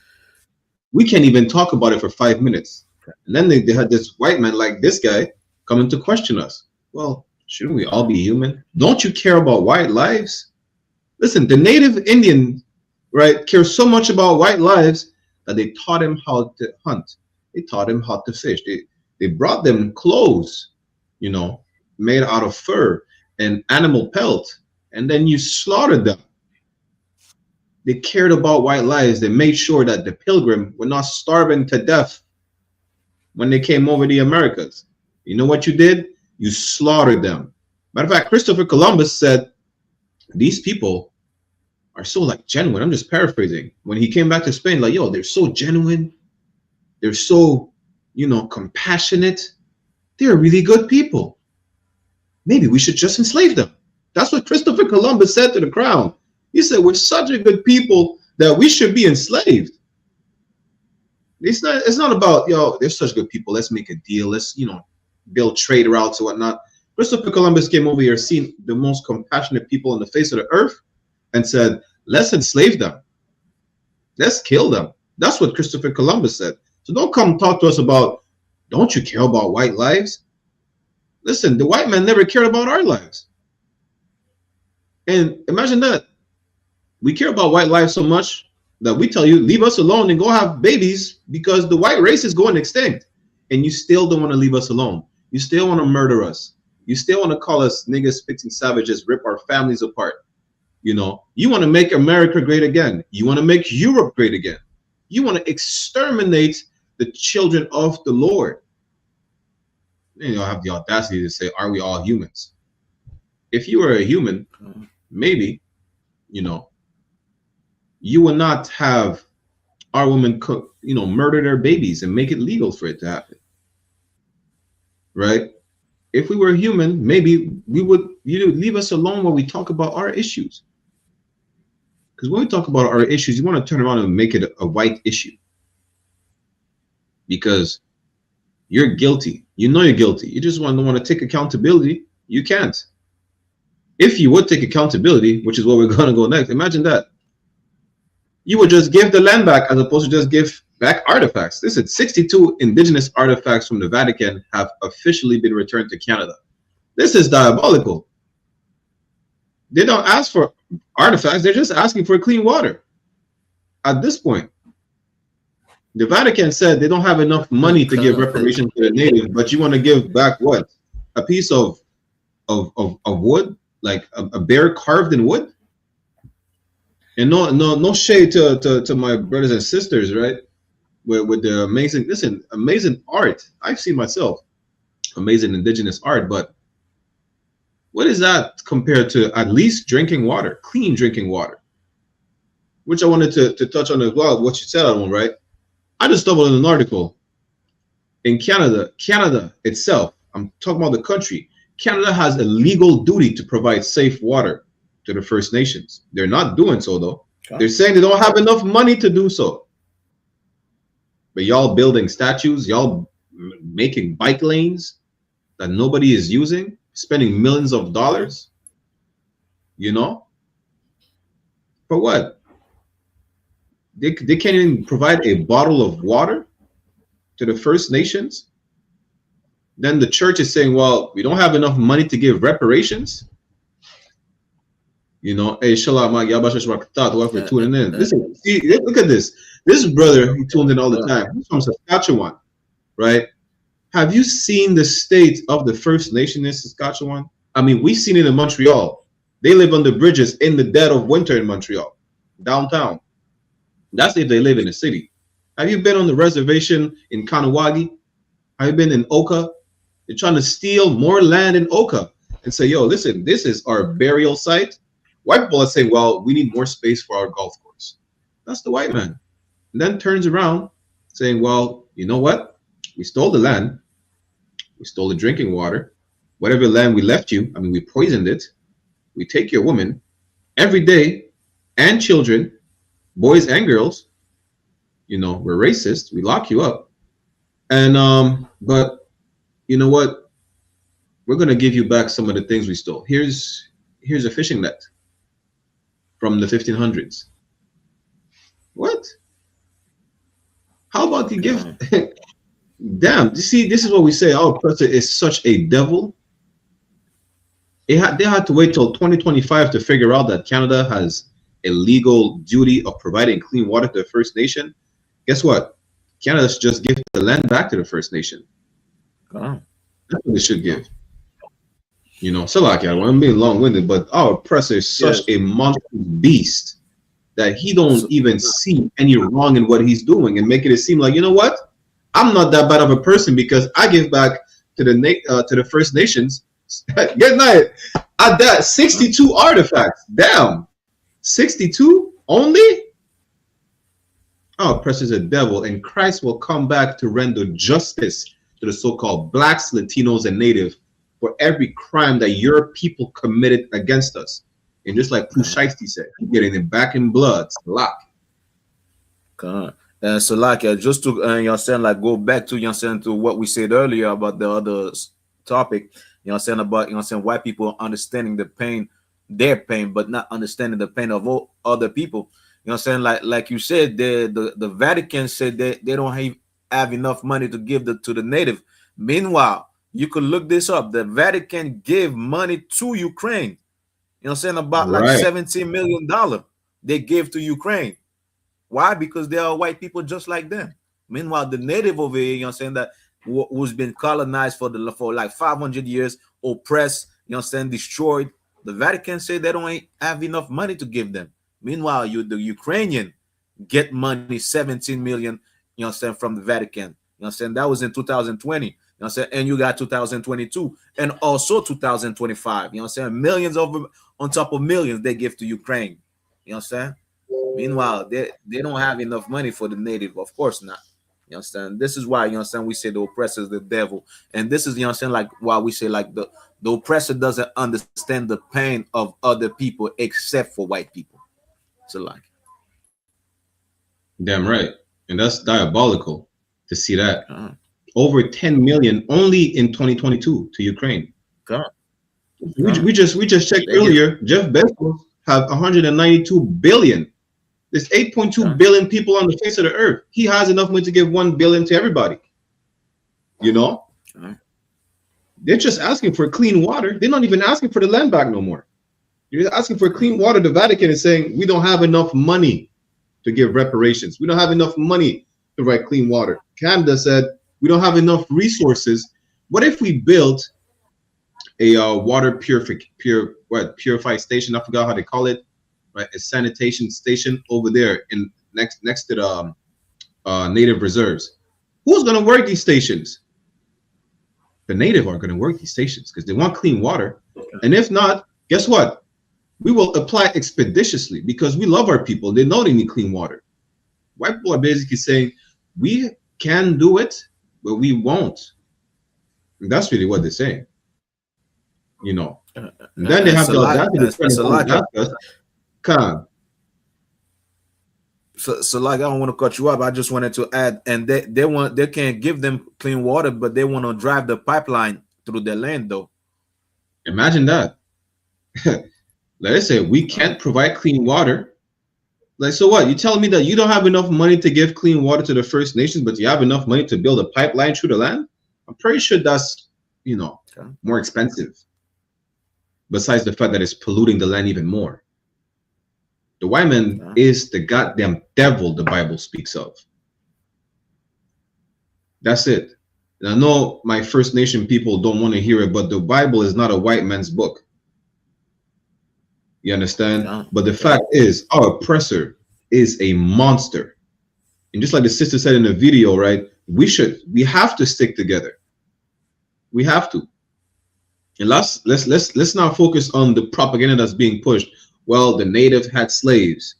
We can't even talk about it for 5 minutes. And then they had this white man like this guy coming to question us. Well, shouldn't we all be human? Don't you care about white lives? Listen, the native Indian, right, cares so much about white lives that they taught him how to hunt. They taught him how to fish. They brought them clothes, you know, made out of fur and animal pelt, and then you slaughtered them. They cared about white lives. They made sure that the pilgrim were not starving to death when they came over the Americas. You know what you did? You slaughtered them. Matter of fact, Christopher Columbus said, these people are so like genuine. I'm just paraphrasing. When he came back to Spain, like, yo, they're so genuine. They're so, you know, compassionate. They're really good people. Maybe we should just enslave them. That's what Christopher Columbus said to the crown. He said, we're such a good people that we should be enslaved. It's not about, yo, they're such good people. Let's make a deal. Let's, you know, build trade routes or whatnot. Christopher Columbus came over here, seen the most compassionate people on the face of the earth, and said, let's enslave them. Let's kill them. That's what Christopher Columbus said. So don't come talk to us about, don't you care about white lives? Listen, the white man never cared about our lives. And imagine that. We care about white lives so much that we tell you, leave us alone and go have babies because the white race is going extinct. And you still don't want to leave us alone. You still want to murder us. You still want to call us niggas, pigs, and savages, rip our families apart. You know, you want to make America great again. You want to make Europe great again. You want to exterminate the children of the Lord. And you'll have the audacity to say, are we all humans? If you were a human, maybe, you know, you will not have our women cook, you know, murder their babies and make it legal for it to happen. Right? If we were human, maybe we would, you know, leave us alone when we talk about our issues. Because when we talk about our issues, you want to turn around and make it a white issue. Because you're guilty. You know you're guilty. You just want to take accountability. You can't. If you would take accountability, which is where we're going to go next, imagine that. You would just give the land back as opposed to just give back artifacts. Listen, 62 indigenous artifacts from the Vatican have officially been returned to Canada. This is diabolical. They don't ask for artifacts. They're just asking for clean water. At this point, the Vatican said they don't have enough money to give reparations to the native, but you want to give back what? A piece of wood, like a bear carved in wood? And no shade to my brothers and sisters, right? With the amazing art. I've seen myself, amazing indigenous art, but what is that compared to at least drinking water, clean drinking water? Which I wanted to touch on as well, what you said on, right? I just stumbled on an article. In Canada itself, I'm talking about the country, Canada has a legal duty to provide safe water to the First Nations. They're not doing so, though. They're saying they don't have enough money to do so. But y'all building statues, y'all making bike lanes that nobody is using, spending millions of dollars, you know? For what? They can't even provide a bottle of water to the First Nations. Then the church is saying, well, we don't have enough money to give reparations. You know, hey, SHALAM, for tuning in. Listen, see, look at this. This brother, he tuned in all the time. He's from Saskatchewan, right? Have you seen the state of the First Nation in Saskatchewan? I mean, we've seen it in Montreal. They live on the bridges in the dead of winter in Montreal, downtown. That's if they live in the city. Have you been on the reservation in Kanawagi? Have you been in Oka? They're trying to steal more land in Oka and say, yo, listen, this is our burial site. White people are saying, well, we need more space for our golf course. That's the white man. and then turns around saying, well, you know what? We stole the land. We stole the drinking water. Whatever land we left you, I mean, we poisoned it. We take your woman every day and children, boys and girls. You know, we're racist. We lock you up. And, but you know what? We're going to give you back some of the things we stole. Here's a fishing net from the 1500s. What? How about you give? Damn, you see, this is what we say. Our oppressor is such a devil. They had to wait till 2025 to figure out that Canada has a legal duty of providing clean water to the First Nation. Guess what? Canada should just give the land back to the First Nation. Oh. That's what they should give. You know, so like I'm being long-winded, but our oppressor is such a monstrous beast that he don't even see any wrong in what he's doing and making it seem like, you know what? I'm not that bad of a person because I give back to the First Nations. Good night. At that 62 artifacts. Damn. 62 only? Our oppressor is a devil, and Christ will come back to render justice to the so-called blacks, Latinos, and Native for every crime that your people committed against us. And just like Pushaisty said, getting it back in blood. Salak. God. So like just to you know saying, like go back to saying to what we said earlier about the other topic, saying about saying white people understanding the pain, their pain, but not understanding the pain of all other people. Saying, like you said, the Vatican said they don't have enough money to give to the native. Meanwhile, you could look this up. The Vatican gave money to Ukraine. Saying about like $17 million they gave to Ukraine. Why? Because they are white people just like them. Meanwhile, the native over here, saying that who's been colonized for like 500 years, oppressed, saying destroyed. The Vatican say they don't have enough money to give them. Meanwhile, the Ukrainian get money, 17 million, saying from the Vatican. Saying that was in 2020. Saying, and you got 2022 and also 2025. Saying millions on top of millions they give to Ukraine. Saying. Meanwhile, they don't have enough money for the native. Of course not. You understand? This is why, we say the oppressor is the devil. And this is, like why we say like the oppressor doesn't understand the pain of other people except for white people. So like. Damn right. And that's diabolical to see that. Over 10 million only in 2022 to Ukraine. We just checked earlier. Jeff Bezos have 192 billion. There's 8.2 billion people on the face of the earth. He has enough money to give 1 billion to everybody. They're just asking for clean water. They're not even asking for the land back no more. You're asking for clean water. The Vatican is saying we don't have enough money to give reparations. We don't have enough money to provide clean water. Canada said we don't have enough resources. What if we built a water purified station? I forgot how they call it. Right, a sanitation station over there in next to the native reserves. Who's going to work these stations? The native are going to work these stations because they want clean water. And if not, guess what? We will apply expeditiously because we love our people. They know they need clean water. White people are basically saying we can do it, but we won't. And that's really what they're saying. And then they have the audacity. So like I don't want to cut you up. I just wanted to add, and they can't give them clean water, but they want to drive the pipeline through their land though. Imagine that. Like I say, we can't provide clean water. Like, so what? You telling me that you don't have enough money to give clean water to the First Nations, but you have enough money to build a pipeline through the land? I'm pretty sure that's more expensive. Besides the fact that it's polluting the land even more. The white man is the goddamn devil the Bible speaks of. That's it. And I know my First Nation people don't want to hear it, but the Bible is not a white man's book. You understand? But the fact is, our oppressor is a monster. And just like the sister said in the video, right? We have to stick together. We have to. And let's not focus on the propaganda that's being pushed. Well, the native had slaves,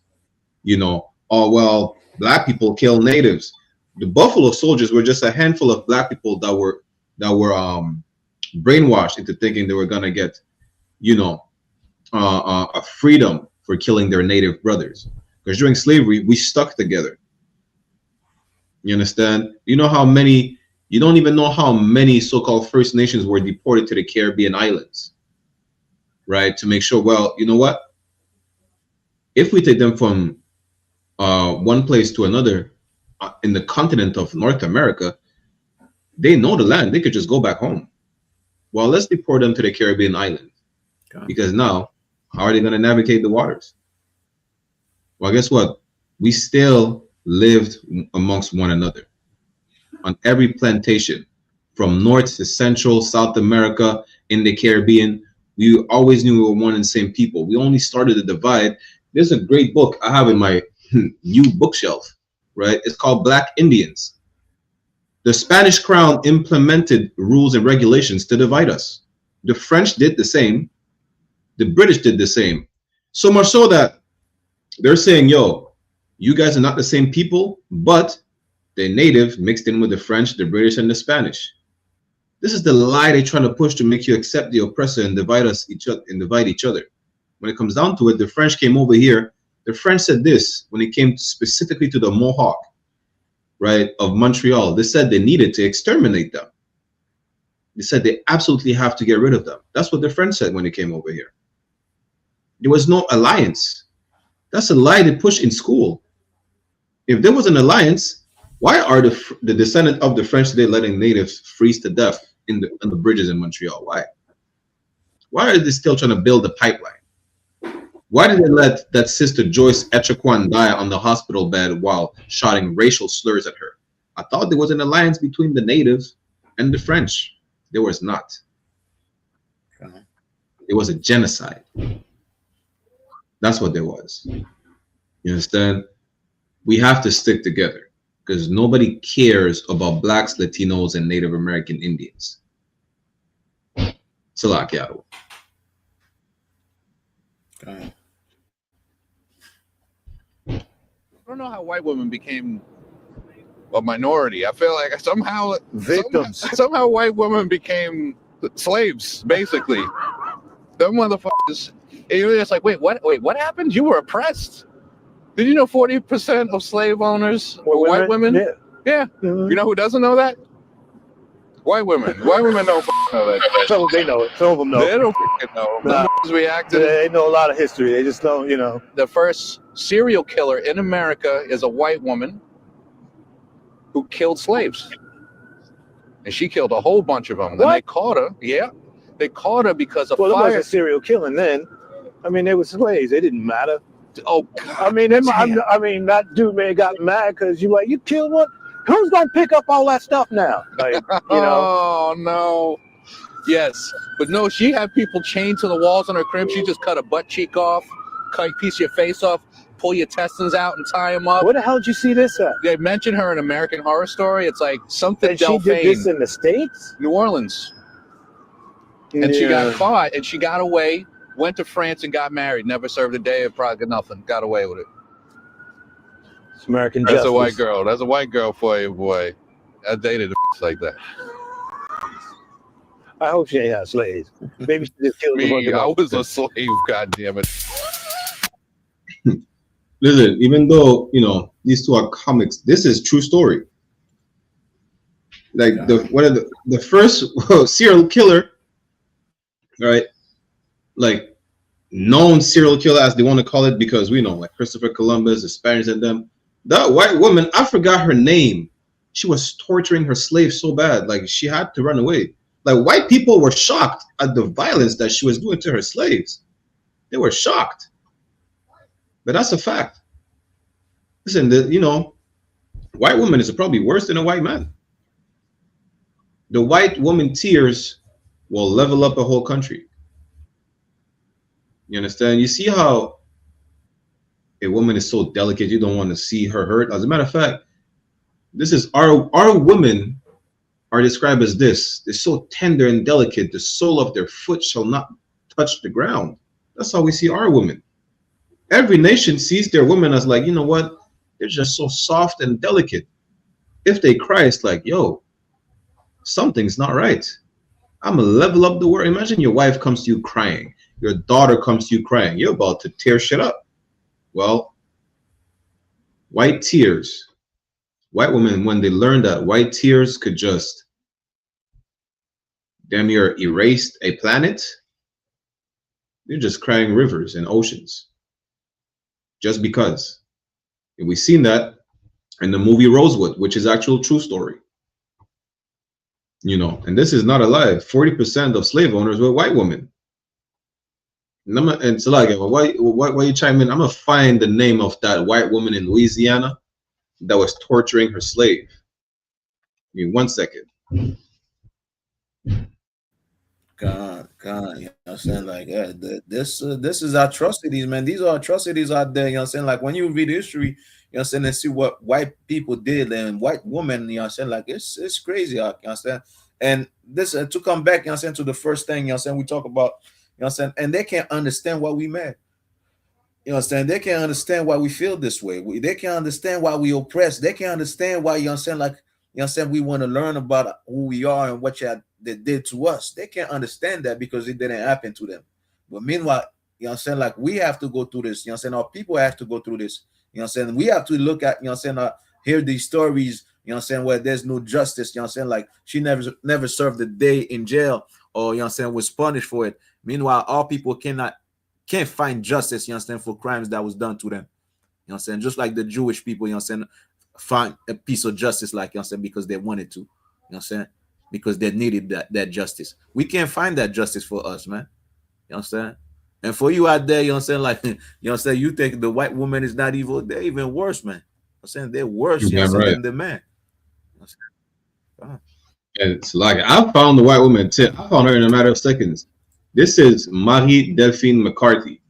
or well, Black people kill natives. The Buffalo Soldiers were just a handful of black people that were brainwashed into thinking they were gonna get, you know, a freedom for killing their native brothers. Because during slavery, we stuck together. You understand? You know how many? You don't even know how many so-called First Nations were deported to the Caribbean islands, right? To make sure, well, you know what? If we take them from one place to another in the continent of North America, they know the land. They could just go back home. Well, let's deport them to the Caribbean island. Because now, how are they going to navigate the waters? Well, guess what? We still lived amongst one another on every plantation, from North to Central, South America, in the Caribbean. We always knew we were one and the same people. We only started to divide. There's a great book I have in my new bookshelf, right? It's called Black Indians. The Spanish Crown implemented rules and regulations to divide us. The French did the same. The British did the same. So much so that they're saying, yo, you guys are not the same people, but they're native mixed in with the French, the British, and the Spanish. This is the lie they're trying to push to make you accept the oppressor and divide each other. When it comes down to it, the French came over here. The French said this when it came specifically to the Mohawk, right, of Montreal. They said they needed to exterminate them. They said they absolutely have to get rid of them. That's what the French said when they came over here. There was no alliance. That's a lie they push in school. If there was an alliance, why are the descendants of the French today letting natives freeze to death on the bridges in Montreal? Why? Why are they still trying to build a pipeline? Why did they let that sister Joyce Echaquan die on the hospital bed while shouting racial slurs at her? I thought there was an alliance between the natives and the French. There was not. It was a genocide. That's what there was. You understand? We have to stick together because nobody cares about blacks, Latinos, and Native American Indians. Salak Yahoo. I don't know how white women became a minority. I feel like somehow victims. Somehow white women became slaves, basically. Them motherfuckers. You're just like, wait, what happened? You were oppressed. Did you know 40% of slave owners were white women? Yeah. You know who doesn't know that? White women. White women don't know that. Some of them know it. Some of them know. They don't know. Nah. Reacted. They know a lot of history. They just don't, you know. The first serial killer in America is a white woman who killed slaves. And she killed a whole bunch of them. Then they caught her. Yeah. They caught her because of fire. Well, it wasn't serial killing then. I mean, they were slaves. They didn't matter. Oh, God. I mean, that dude may have got mad because you killed one. Who's going to pick up all that stuff now? Like, you know. Oh, no. Yes. But no, she had people chained to the walls in her crib. She just cut a butt cheek off, cut a piece of your face off, pull your intestines out and tie them up. Where the hell did you see this at? They mentioned her in American Horror Story. It's like something and she did this in the States? New Orleans. And she got caught and she got away, went to France and got married. Never served a day of probably nothing. Got away with it. It's American That's justice. a white girl. That's a white girl for you, boy. I dated a like that. I hope she ain't had slaves. Maybe she just killed me. I was a slave, God damn it. Listen, even though, you know, these two are comics, this is true story. Like the first serial killer, right? Like known serial killer, as they want to call it, because we know, like Christopher Columbus, the Spaniards and them. That white woman, I forgot her name. She was torturing her slaves so bad, like she had to run away. Like white people were shocked at the violence that she was doing to her slaves. They were shocked. But that's a fact. Listen, you know, white woman is probably worse than a white man. The white woman tears will level up a whole country. You understand? You see how a woman is so delicate, you don't want to see her hurt. As a matter of fact, this is our women are described as this. They're so tender and delicate, the sole of their foot shall not touch the ground. That's how we see our women. Every nation sees their women as like, you know what? They're just so soft and delicate. If they cry, it's like, yo, something's not right. I'm gonna level up the word. Imagine your wife comes to you crying. Your daughter comes to you crying. You're about to tear shit up. Well, white tears. White women, when they learned that white tears could just damn near erase a planet, they're just crying rivers and oceans. Just because. And we've seen that in the movie Rosewood, which is actual true story. You know, and this is not a lie. 40% of slave owners were white women. And so like, why you chime in? I'm gonna find the name of that white woman in Louisiana that was torturing her slave. Give me 1 second. God, you know what I'm saying? Like, yeah, this is atrocities, man. These are atrocities out there, you know what I'm saying? Like, when you read history, you know what I'm saying, and see what white people did and white women, you know what I'm saying? Like, it's crazy, you know what I'm saying? And this, to come back, you know what I'm saying, to the first thing, you know what I'm saying, we talk about, you know what I'm saying, and they can't understand why we mad. You know what I'm saying? They can't understand why we feel this way. They can't understand why we oppressed. They can't understand why, you know what I'm saying, like, you know what I'm saying, we want to learn about who we are and what they did to us. They can't understand that because it didn't happen to them. But meanwhile, you know what I'm saying, like, we have to go through this. You know what I'm saying? Our people have to go through this. You know what I'm saying? We have to look at, you know what I'm saying, hear these stories, you know what I'm saying, where there's no justice. You know what I'm saying? Like, she never served a day in jail, or, you know what I'm saying, was punished for it. Meanwhile, our people can't find justice, you know what I'm saying, for crimes that was done to them. You know what I'm saying? Just like the Jewish people, you know what I'm saying, find a piece of justice, like, you know what I'm saying, because they wanted to. You know what I'm saying? Because they needed that justice. We can't find that justice for us, man. You know what I'm saying? And for you out there, you know what I'm saying, like, you know what I'm saying, you think the white woman is not evil, they're even worse, man. You know what I'm saying? They're worse, you know what I'm saying, than the man. You know what I'm saying? And it's like, I found the white woman too. I found her in a matter of seconds. This is Marie Delphine McCarthy,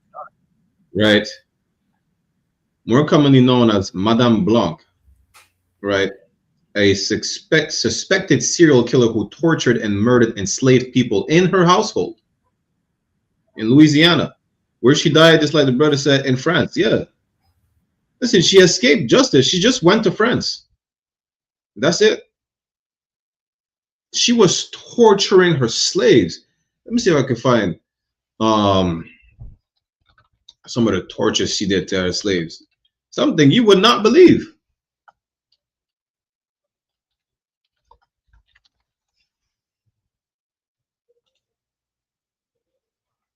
right? More commonly known as Madame Blanc, right? A suspected serial killer who tortured and murdered enslaved people in her household in Louisiana, where she died, just like the brother said, in France. Yeah. Listen, she escaped justice. She just went to France. That's it. She was torturing her slaves. Let me see if I can find some of the tortures she did to her slaves. Something you would not believe.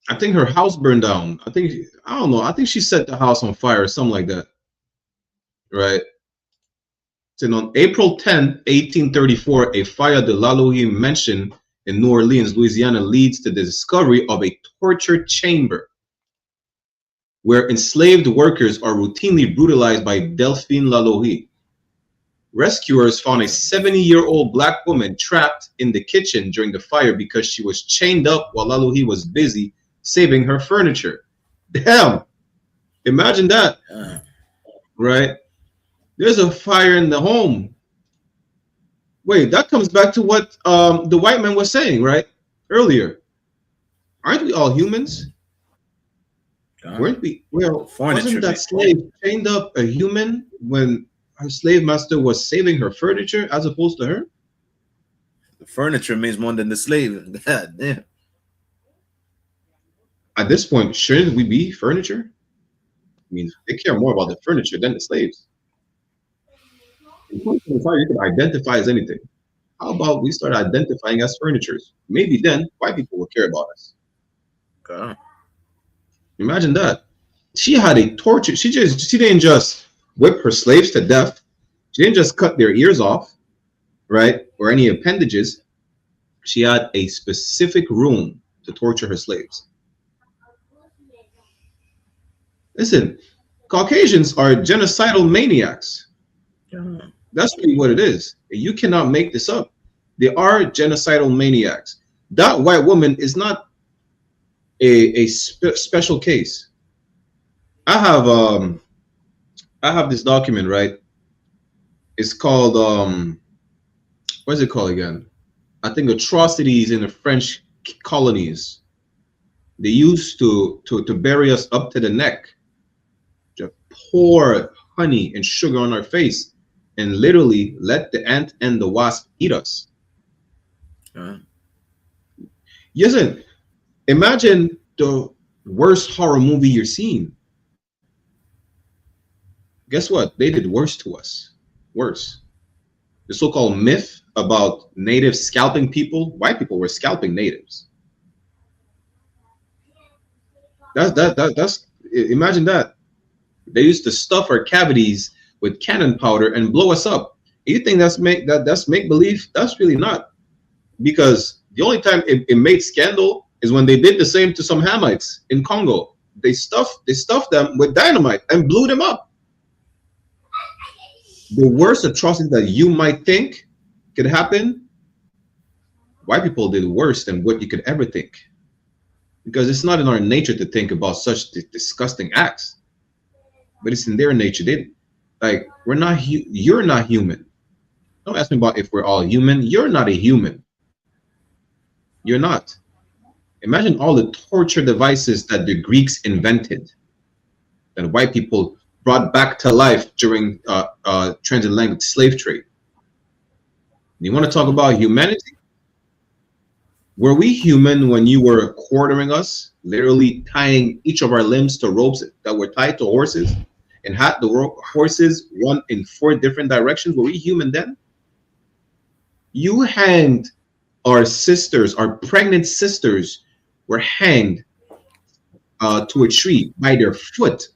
I think her house burned down. I don't know. I think she set the house on fire or something like that. Right? So on April 10, 1834, a fire at the Lalohi mansion in New Orleans, Louisiana, leads to the discovery of a torture chamber where enslaved workers are routinely brutalized by Delphine Lalohi. Rescuers found a 70-year-old black woman trapped in the kitchen during the fire because she was chained up while Lalohi was busy saving her furniture. Damn. Imagine that. Right? There's a fire in the home. Wait, that comes back to what the white man was saying, right? Earlier. Aren't we all humans? Weren't we? Well, wasn't that slave chained up a human when her slave master was saving her furniture as opposed to her? The furniture means more than the slave. God damn. At this point, shouldn't we be furniture? I mean, they care more about the furniture than the slaves. In 2025, you can identify as anything. How about we start identifying as furnitures? Maybe then white people will care about us. Okay. Imagine that. She had a torture. She didn't just whip her slaves to death. She didn't just cut their ears off, right? Or any appendages. She had a specific room to torture her slaves. Listen, Caucasians are genocidal maniacs. That's really what it is. You cannot make this up. They are genocidal maniacs. That white woman is not a special case. I have this document, right? It's called what is it called again? I think Atrocities in the French Colonies. They used to bury us up to the neck. Just pour honey and sugar on our face and literally let the ant and the wasp eat us. Listen, imagine the worst horror movie you're seeing. Guess what? They did worse to us. Worse. The so-called myth about natives scalping people, white people were scalping natives. That's imagine that. They used to stuff our cavities with cannon powder and blow us up. You think that's make believe? That's really not. Because the only time it made scandal is when they did the same to some Hamites in Congo. They stuffed them with dynamite and blew them up. The worst atrocity that you might think could happen, white people did worse than what you could ever think. Because it's not in our nature to think about such disgusting acts. But it's in their nature. We're not. You're not human. Don't ask me about if we're all human. You're not a human. You're not. Imagine all the torture devices that the Greeks invented, that white people brought back to life during transatlantic slave trade. You want to talk about humanity? Were we human when you were quartering us, literally tying each of our limbs to ropes that were tied to horses and had the horses run in 4 different directions? Were we human then? You hanged our sisters, our pregnant sisters were hanged to a tree by their foot.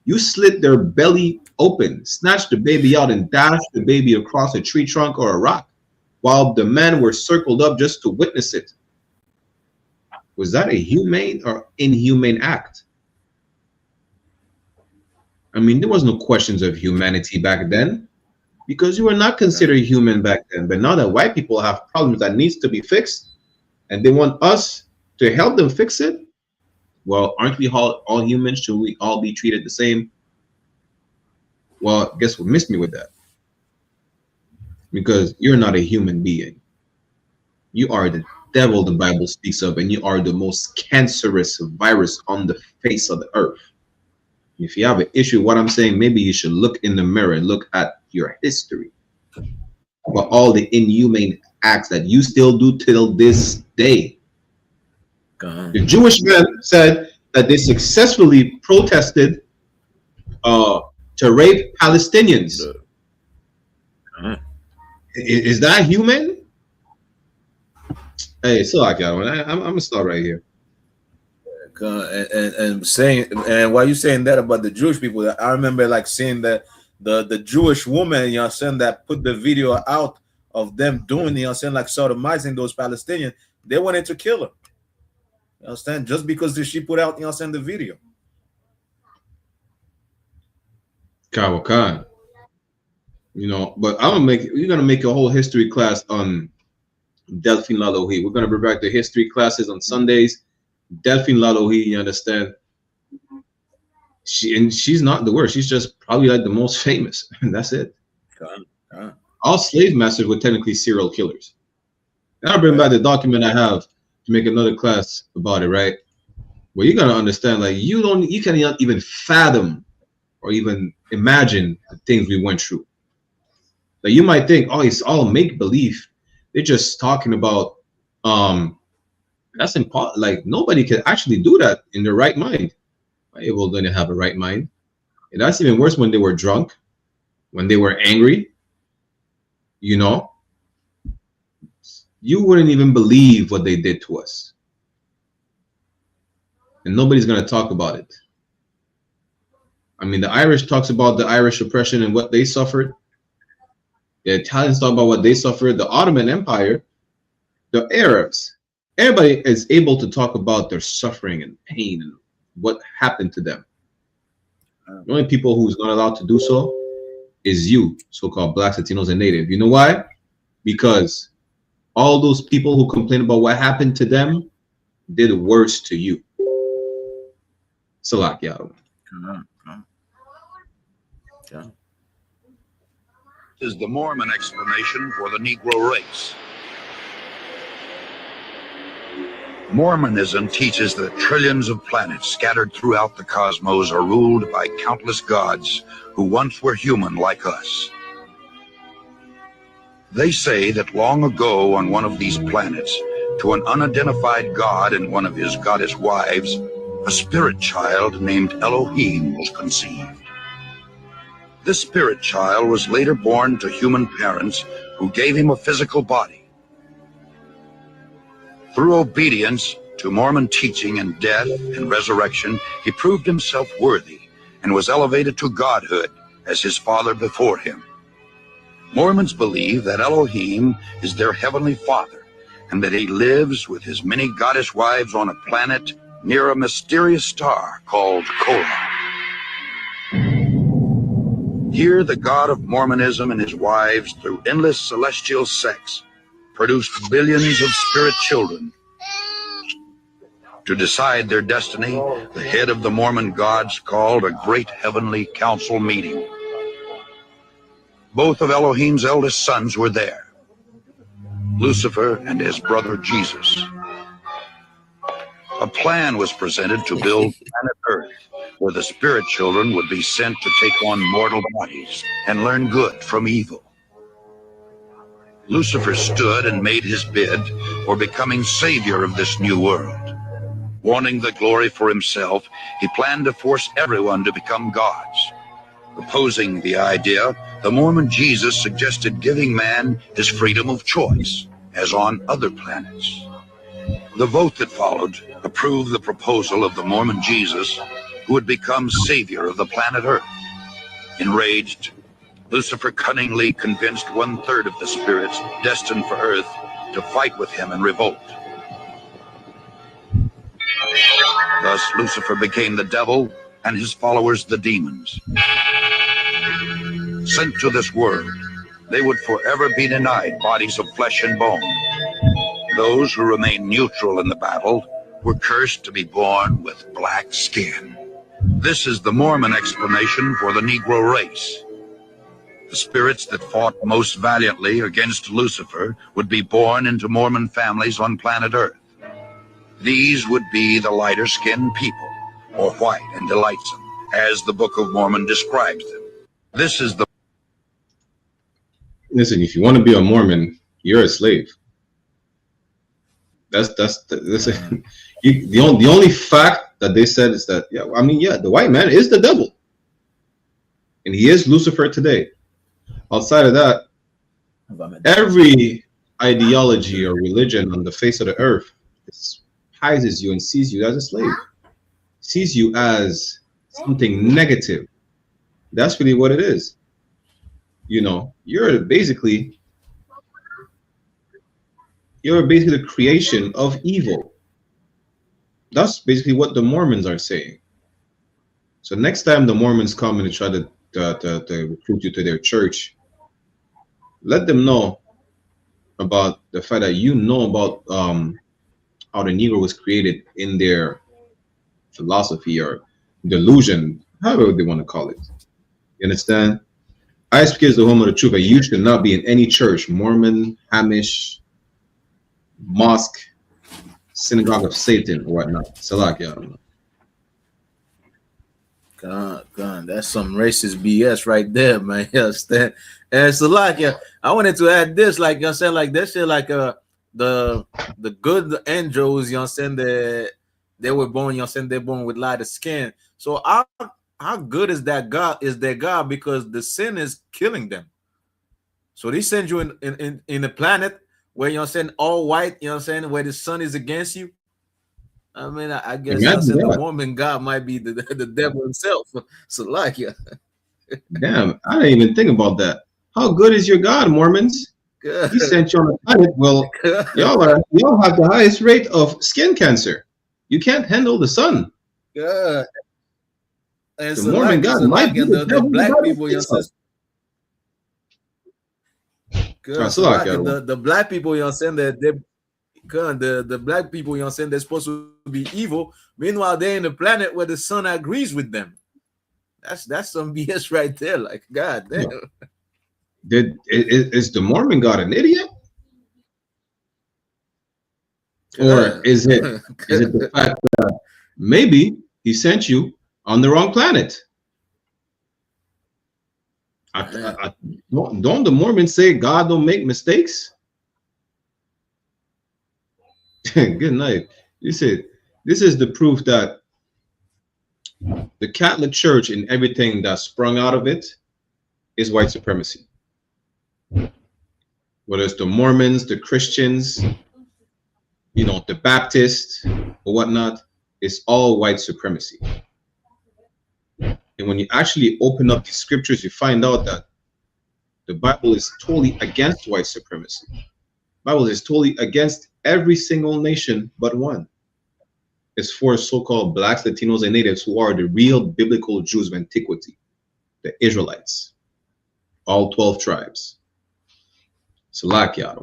You slit their belly open, snatched the baby out and dashed the baby across a tree trunk or a rock while the men were circled up just to witness it. Was that a humane or inhumane act? I mean, there was no questions of humanity back then because you were not considered human back then. But now that white people have problems that needs to be fixed and they want us to help them fix it, well, aren't we all humans? Should we all be treated the same? Well, guess what missed me with that? Because you're not a human being. You are the devil the Bible speaks of, and you are the most cancerous virus on the face of the earth. If you have an issue with what I'm saying, maybe you should look in the mirror and look at your history about all the inhumane acts that you still do till this day. The Jewish men said that they successfully protested to rape Palestinians. Is that human? Hey, so I'm gonna start right here. And while you saying that about the Jewish people, I remember like seeing that the Jewish woman, you know, saying that put the video out of them doing, you know, saying like sodomizing those Palestinians. They wanted to kill her. You understand? Just because she put out, you know, saying the video. Khan. You know, but we're gonna make a whole history class on Delphine Lalohi. We're gonna bring back the history classes on Sundays. Delphine Lalohi, you understand? She's not the worst. She's just probably like the most famous, and that's it. All slave masters were technically serial killers. And I'll bring back the document I have to make another class about it, right? Well, you're gonna understand, like you cannot even fathom or even imagine the things we went through. Like you might think, oh, it's all make believe. They're just talking about that's impossible. Like nobody can actually do that in their right mind. Well, then they have a right mind, and that's even worse when they were drunk, when they were angry. You know, you wouldn't even believe what they did to us, and nobody's gonna talk about it. I mean, the Irish talks about the Irish oppression and what they suffered. The Italians talk about what they suffered. The Ottoman Empire, the Arabs, everybody is able to talk about their suffering and pain and what happened to them. The only people who's not allowed to do so is you, so-called Blacks, Latinos, and Native. You know why? Because all those people who complain about what happened to them did worse to you. Salak, yeah. Is the Mormon explanation for the Negro race. Mormonism teaches that trillions of planets scattered throughout the cosmos are ruled by countless gods who once were human like us. They say that long ago on one of these planets, to an unidentified god and one of his goddess wives, a spirit child named Elohim was conceived. This spirit child was later born to human parents who gave him a physical body. Through obedience to Mormon teaching and death and resurrection, he proved himself worthy and was elevated to godhood as his father before him. Mormons believe that Elohim is their heavenly father and that he lives with his many goddess wives on a planet near a mysterious star called Kola. Here, the God of Mormonism and his wives, through endless celestial sex, produced billions of spirit children. To decide their destiny, the head of the Mormon gods called a great heavenly council meeting. Both of Elohim's eldest sons were there, Lucifer and his brother Jesus. A plan was presented to build planet Earth, where the spirit children would be sent to take on mortal bodies and learn good from evil. Lucifer stood and made his bid for becoming savior of this new world. Wanting the glory for himself, he planned to force everyone to become gods. Opposing the idea, the Mormon Jesus suggested giving man his freedom of choice, as on other planets. The vote that followed approved the proposal of the Mormon Jesus, who would become savior of the planet Earth. Enraged, Lucifer cunningly convinced 1/3 of the spirits destined for Earth to fight with him in revolt. Thus, Lucifer became the devil and his followers the demons. Sent to this world, they would forever be denied bodies of flesh and bone. Those who remained neutral in the battle were cursed to be born with black skin. This is the Mormon explanation for the Negro race. The spirits that fought most valiantly against Lucifer would be born into Mormon families on planet Earth. These would be the lighter-skinned people, or white and delightsome, as the Book of Mormon describes them. This is the... Listen, if you want to be a Mormon, you're a slave. That's the only fact that they said is that, yeah, I mean, yeah, the white man is the devil. And he is Lucifer today. Outside of that, every ideology or religion on the face of the earth prizes you and sees you as a slave, sees you as something negative. That's really what it is. You know, you're basically the creation of evil. That's basically what the Mormons are saying. So next time the Mormons come and try to recruit you to their church, let them know about the fact that you know about how the Negro was created in their philosophy or delusion, however they want to call it. You understand? I.S.U.P.K is the home of the truth, and you should not be in any church, Mormon, Hamish, mosque, synagogue of Satan, or whatnot. Salakia. God, that's some racist BS right there, man. You understand? And Salakia, I wanted to add this, like you know, saying, like that shit, like the good angels, you know, saying that they were born, you know, saying they're born with lighter skin. So how good is that God? Is their God? Because the sin is killing them. So they send you in a planet where you're saying all white, you know what I'm saying, where the sun is against you. I mean, I guess the Mormon God might be the devil himself. So like, yeah. Damn, I didn't even think about that. How good is your God, Mormons? Good. He sent you on a planet. Well, y'all have the highest rate of skin cancer. You can't handle the sun. Good. And the Mormon God might be the black people, you know, the black people, you know, saying that the black people, you know, saying they're supposed to be evil. Meanwhile, they're in a planet where the sun agrees with them. That's some BS right there. Like, God damn. Is the Mormon God an idiot? Or is it the fact that maybe he sent you on the wrong planet? Don't the Mormons say God don't make mistakes? Good night. You said this is the proof that the Catholic Church and everything that sprung out of it is white supremacy. Whether it's the Mormons, the Christians, the Baptists or whatnot, it's all white supremacy. And when you actually open up the scriptures, you find out that the Bible is totally against white supremacy. The Bible is totally against every single nation but one. It's for so-called blacks, Latinos, and natives who are the real biblical Jews of antiquity, the Israelites, all 12 tribes. Salakia.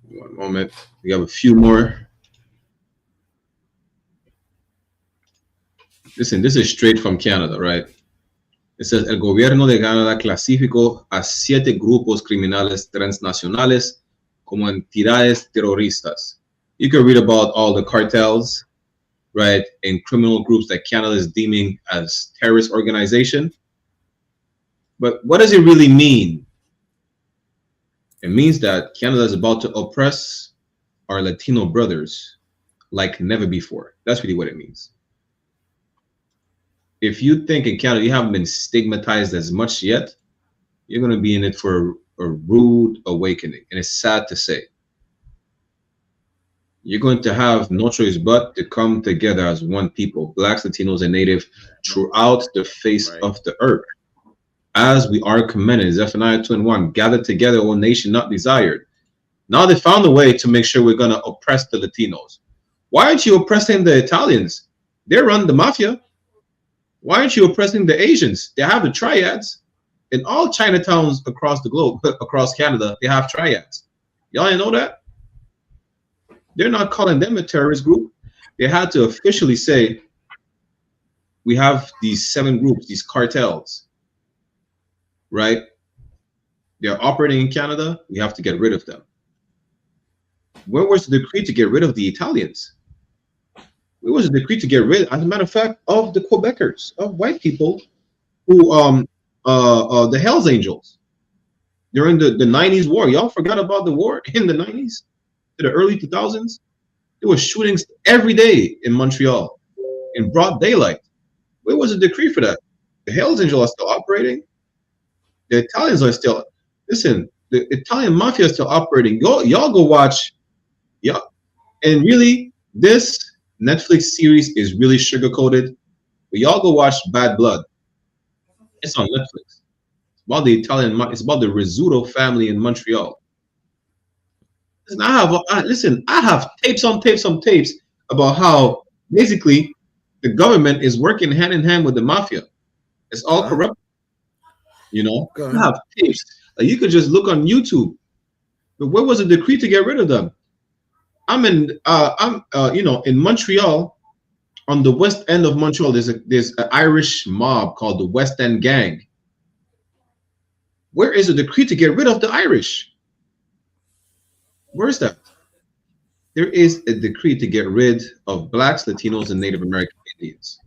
One moment. We have a few more. Listen, this is straight from Canada, right? It says, el gobierno de Canadá clasificó a 7 grupos criminales transnacionales como entidades terroristas. You can read about all the cartels, right, and criminal groups that Canada is deeming as terrorist organization. But what does it really mean? It means that Canada is about to oppress our Latino brothers like never before. That's really what it means. If you think in Canada you haven't been stigmatized as much yet, you're going to be in it for a rude awakening. And it's sad to say. You're going to have no choice but to come together as one people, blacks, Latinos, and Native, throughout the face of the earth. As we are commanded, Zephaniah 2:1, gather together, O nation not desired. Now they found a way to make sure we're going to oppress the Latinos. Why aren't you oppressing the Italians? They run the mafia. Why aren't you oppressing the Asians? They have the triads. In all Chinatowns across the globe, across Canada, they have triads. Y'all didn't know that? They're not calling them a terrorist group. They had to officially say, we have these 7 groups, these cartels, right? They're operating in Canada. We have to get rid of them. Where was the decree to get rid of the Italians? It was a decree to get rid, as a matter of fact, of the Quebecers, of white people who, the Hells Angels during the 90s war. Y'all forgot about the war in the 90s, to the early 2000s? There were shootings every day in Montreal in broad daylight. Where was a decree for that? The Hells Angels are still operating. The Italians are still, listen, the Italian mafia is still operating. Y'all go watch, and really, this Netflix series is really sugar-coated, but y'all go watch Bad Blood. It's on Netflix. It's about the Italian, it's about the Rizzuto family in Montreal. Listen, I have tapes on tapes on tapes about how basically the government is working hand in hand with the mafia. It's all corrupt. I have tapes. You could just look on YouTube. But where was the decree to get rid of them? I'm in Montreal, on the west end of Montreal. There's an Irish mob called the West End Gang. Where is the decree to get rid of the Irish? Where is that? There is a decree to get rid of blacks, Latinos, and Native American Indians.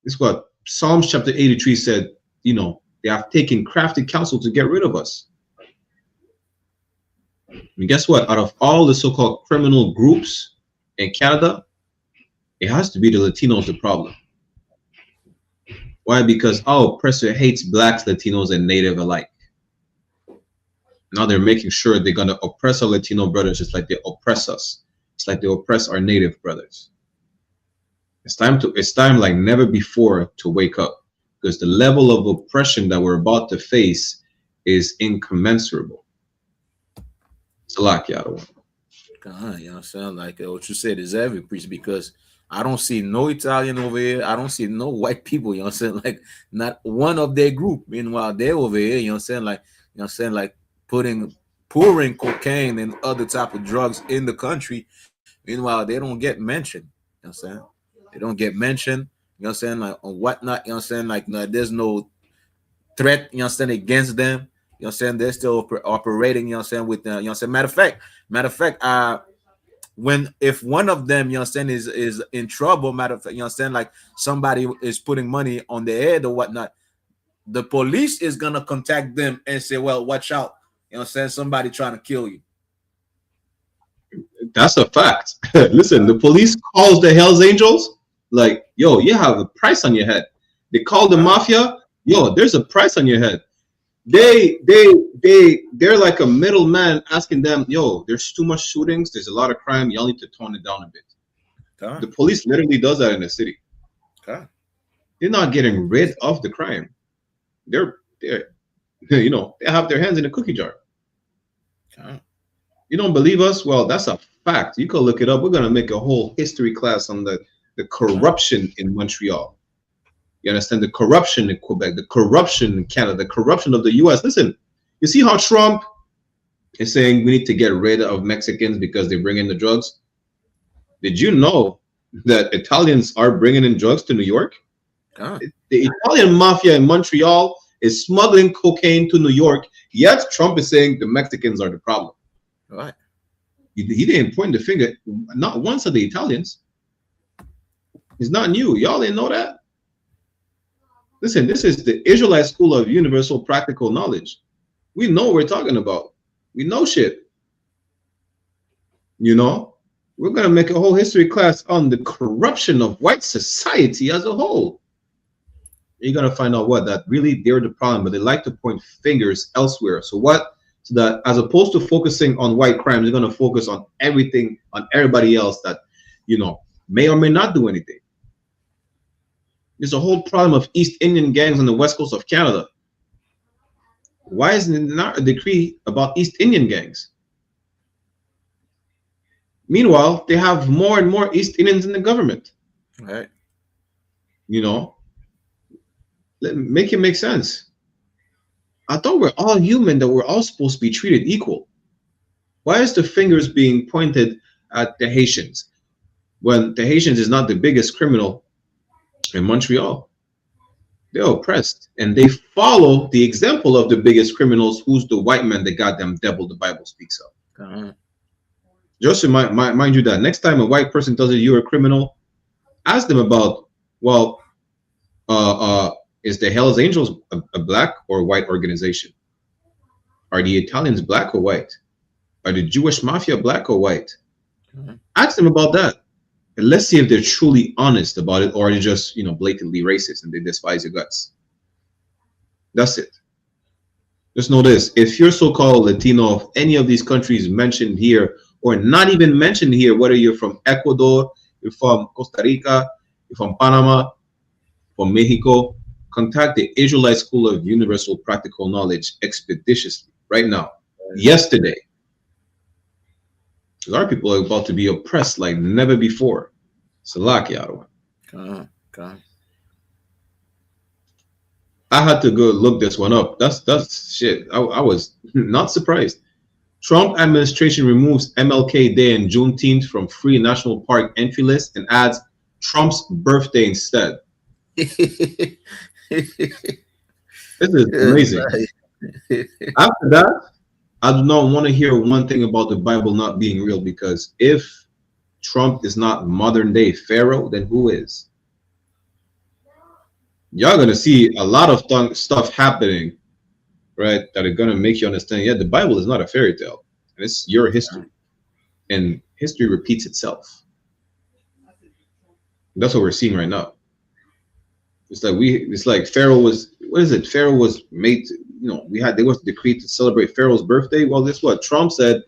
This is what Psalms chapter 83 said. They have taken crafty counsel to get rid of us. And guess what? Out of all the so-called criminal groups in Canada, it has to be the Latinos the problem. Why? Because our oppressor hates blacks, Latinos, and Native alike. Now they're making sure they're going to oppress our Latino brothers just like they oppress us. It's like they oppress our Native brothers. It's time like never before to wake up, because the level of oppression that we're about to face is incommensurable. God, sound like what you said is every priest, because I don't see no Italian over here. I don't see no white people, like not one of their group. Meanwhile, they're over here, like pouring cocaine and other type of drugs in the country. Meanwhile, they don't get mentioned. They don't get mentioned, like on whatnot, like no, there's no threat, against them. They're still operating, with matter of fact, if one of them, you understand, is in trouble, matter of fact, you understand, like somebody is putting money on their head or whatnot, the police is gonna contact them and say, well, watch out, you understand, somebody trying to kill you. That's a fact. Listen, the police calls the Hells Angels, like, yo, you have a price on your head. They call the mafia, yo, there's a price on your head. They're like a middleman asking them, yo, there's too much shootings, there's a lot of crime, y'all need to tone it down a bit. The police literally does that in the city. They're not getting rid of the crime. They're you know, they have their hands in a cookie jar. You don't believe us? Well, that's a fact. You can look it up. We're gonna make a whole history class on the corruption in Montreal. You understand? The corruption in Quebec, the corruption in Canada, the corruption of the US. Listen, you see how Trump is saying we need to get rid of Mexicans because they bring in the drugs? Did you know that Italians are bringing in drugs to New York? The Italian mafia in Montreal is smuggling cocaine to New York, yet Trump is saying the Mexicans are the problem. Right. He didn't point the finger, not once, at the Italians. It's not new. Y'all didn't know that? Listen, this is the Israelite School of Universal Practical Knowledge. We know what we're talking about. We know shit. You know? We're going to make a whole history class on the corruption of white society as a whole. You're going to find out what, that really they're the problem, but they like to point fingers elsewhere. So what? So that as opposed to focusing on white crimes, they're going to focus on everything, on everybody else that, you know, may or may not do anything. There's a whole problem of East Indian gangs on the west coast of Canada. Why isn't there not a decree about East Indian gangs? Meanwhile, they have more and more East Indians in the government. Right. You know, make it make sense. I thought we're all human, that we're all supposed to be treated equal. Why is the fingers being pointed at the Haitians when the Haitians is not the biggest criminal in Montreal? They're oppressed, and they follow the example of the biggest criminals, who's the white man, the goddamn devil the Bible speaks of. Just mind you that next time a white person tells you you're a criminal, ask them about, well, is the Hells Angels a black or white organization? Are the Italians black or white? Are the Jewish mafia black or white? Ask them about that. And let's see if they're truly honest about it, or they're just, you know, blatantly racist and they despise your guts. That's it. Just know this: if you're so-called Latino of any of these countries mentioned here, or not even mentioned here, whether you're from Ecuador, you're from Costa Rica, you're from Panama, from Mexico, contact the Israelite School of Universal Practical Knowledge expeditiously right now, yesterday. Because our people are about to be oppressed like never before. Salakia. I had to go look this one up. That's shit. I was not surprised. Trump administration removes MLK Day and Juneteenth from free national park entry list and adds Trump's birthday instead. This is amazing. After that, I do not want to hear one thing about the Bible not being real, because if Trump is not modern day Pharaoh, then who is? Y'all gonna see a lot of stuff happening, right, that are gonna make you understand, yeah, the Bible is not a fairy tale. It's your history, and history repeats itself. That's what we're seeing right now. It's like Pharaoh was, what is it? Pharaoh was made to, you know, there was a decree to celebrate Pharaoh's birthday. Well, guess what? Trump said,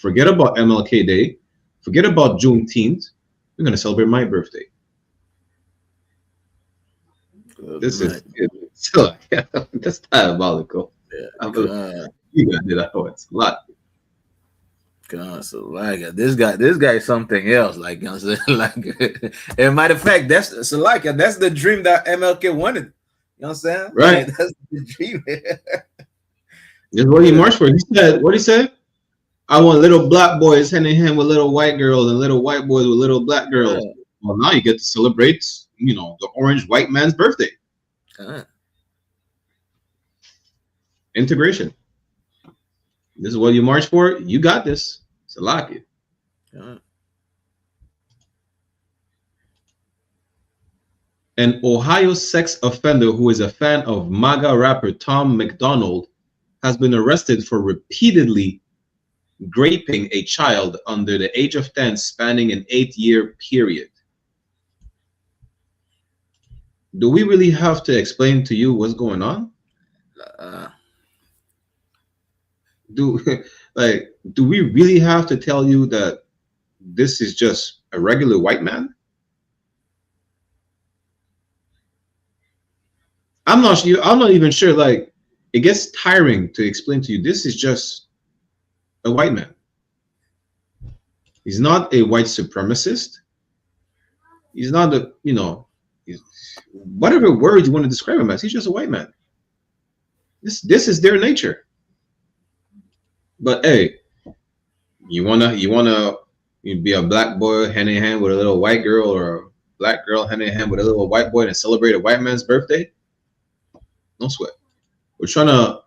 forget about MLK Day, forget about Juneteenth. We're gonna celebrate my birthday. This is so, yeah, that's diabolical. Yeah, you got it. It's a lot. God, so like this guy is something else. Like, you know, like, and matter of fact, that's so like that's the dream that MLK wanted. You know what I'm saying? Right. Like, that's the dream. That's what he marched for. He said, what he said? I want little black boys hand in hand with little white girls and little white boys with little black girls. Yeah. Well, now you get to celebrate, you know, the orange white man's birthday. Integration. This is what you march for. You got this. Salaki. An Ohio sex offender who is a fan of MAGA rapper Tom McDonald has been arrested for repeatedly raping a child under the age of 10 spanning an 8-year period. Do we really have to explain to you what's going on? Do we really have to tell you that this is just a regular white man? I'm not even sure. Like, it gets tiring to explain to you this is just a white man. He's not a white supremacist. He's not a, whatever word you want to describe him as, he's just a white man. This is their nature. But hey, you wanna be a black boy hand in hand with a little white girl, or a black girl hand in hand with a little white boy and celebrate a white man's birthday? No sweat. We're trying to,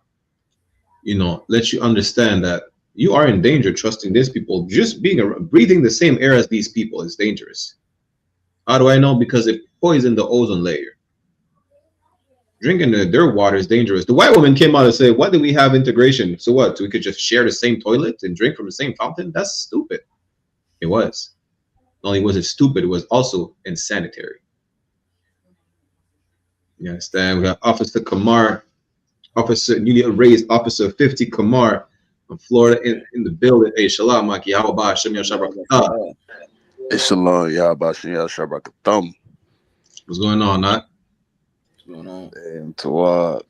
let you understand that you are in danger trusting these people. Just breathing the same air as these people is dangerous. How do I know? Because it poisoned the ozone layer. Drinking their water is dangerous. The white woman came out and said, "What do we have integration? So what? So we could just share the same toilet and drink from the same fountain?" That's stupid. It was. Not only was it stupid, it was also insanitary. You understand? We have Officer Kamar, newly raised Officer 50 Kamar from Florida in the building. Hey, Shalom, Maki. How about Shem Yashabrakatah? Hey, Shalom, Yahba Shem Yashabrakatah. What's going on, Nat? What's going on? And Tawad,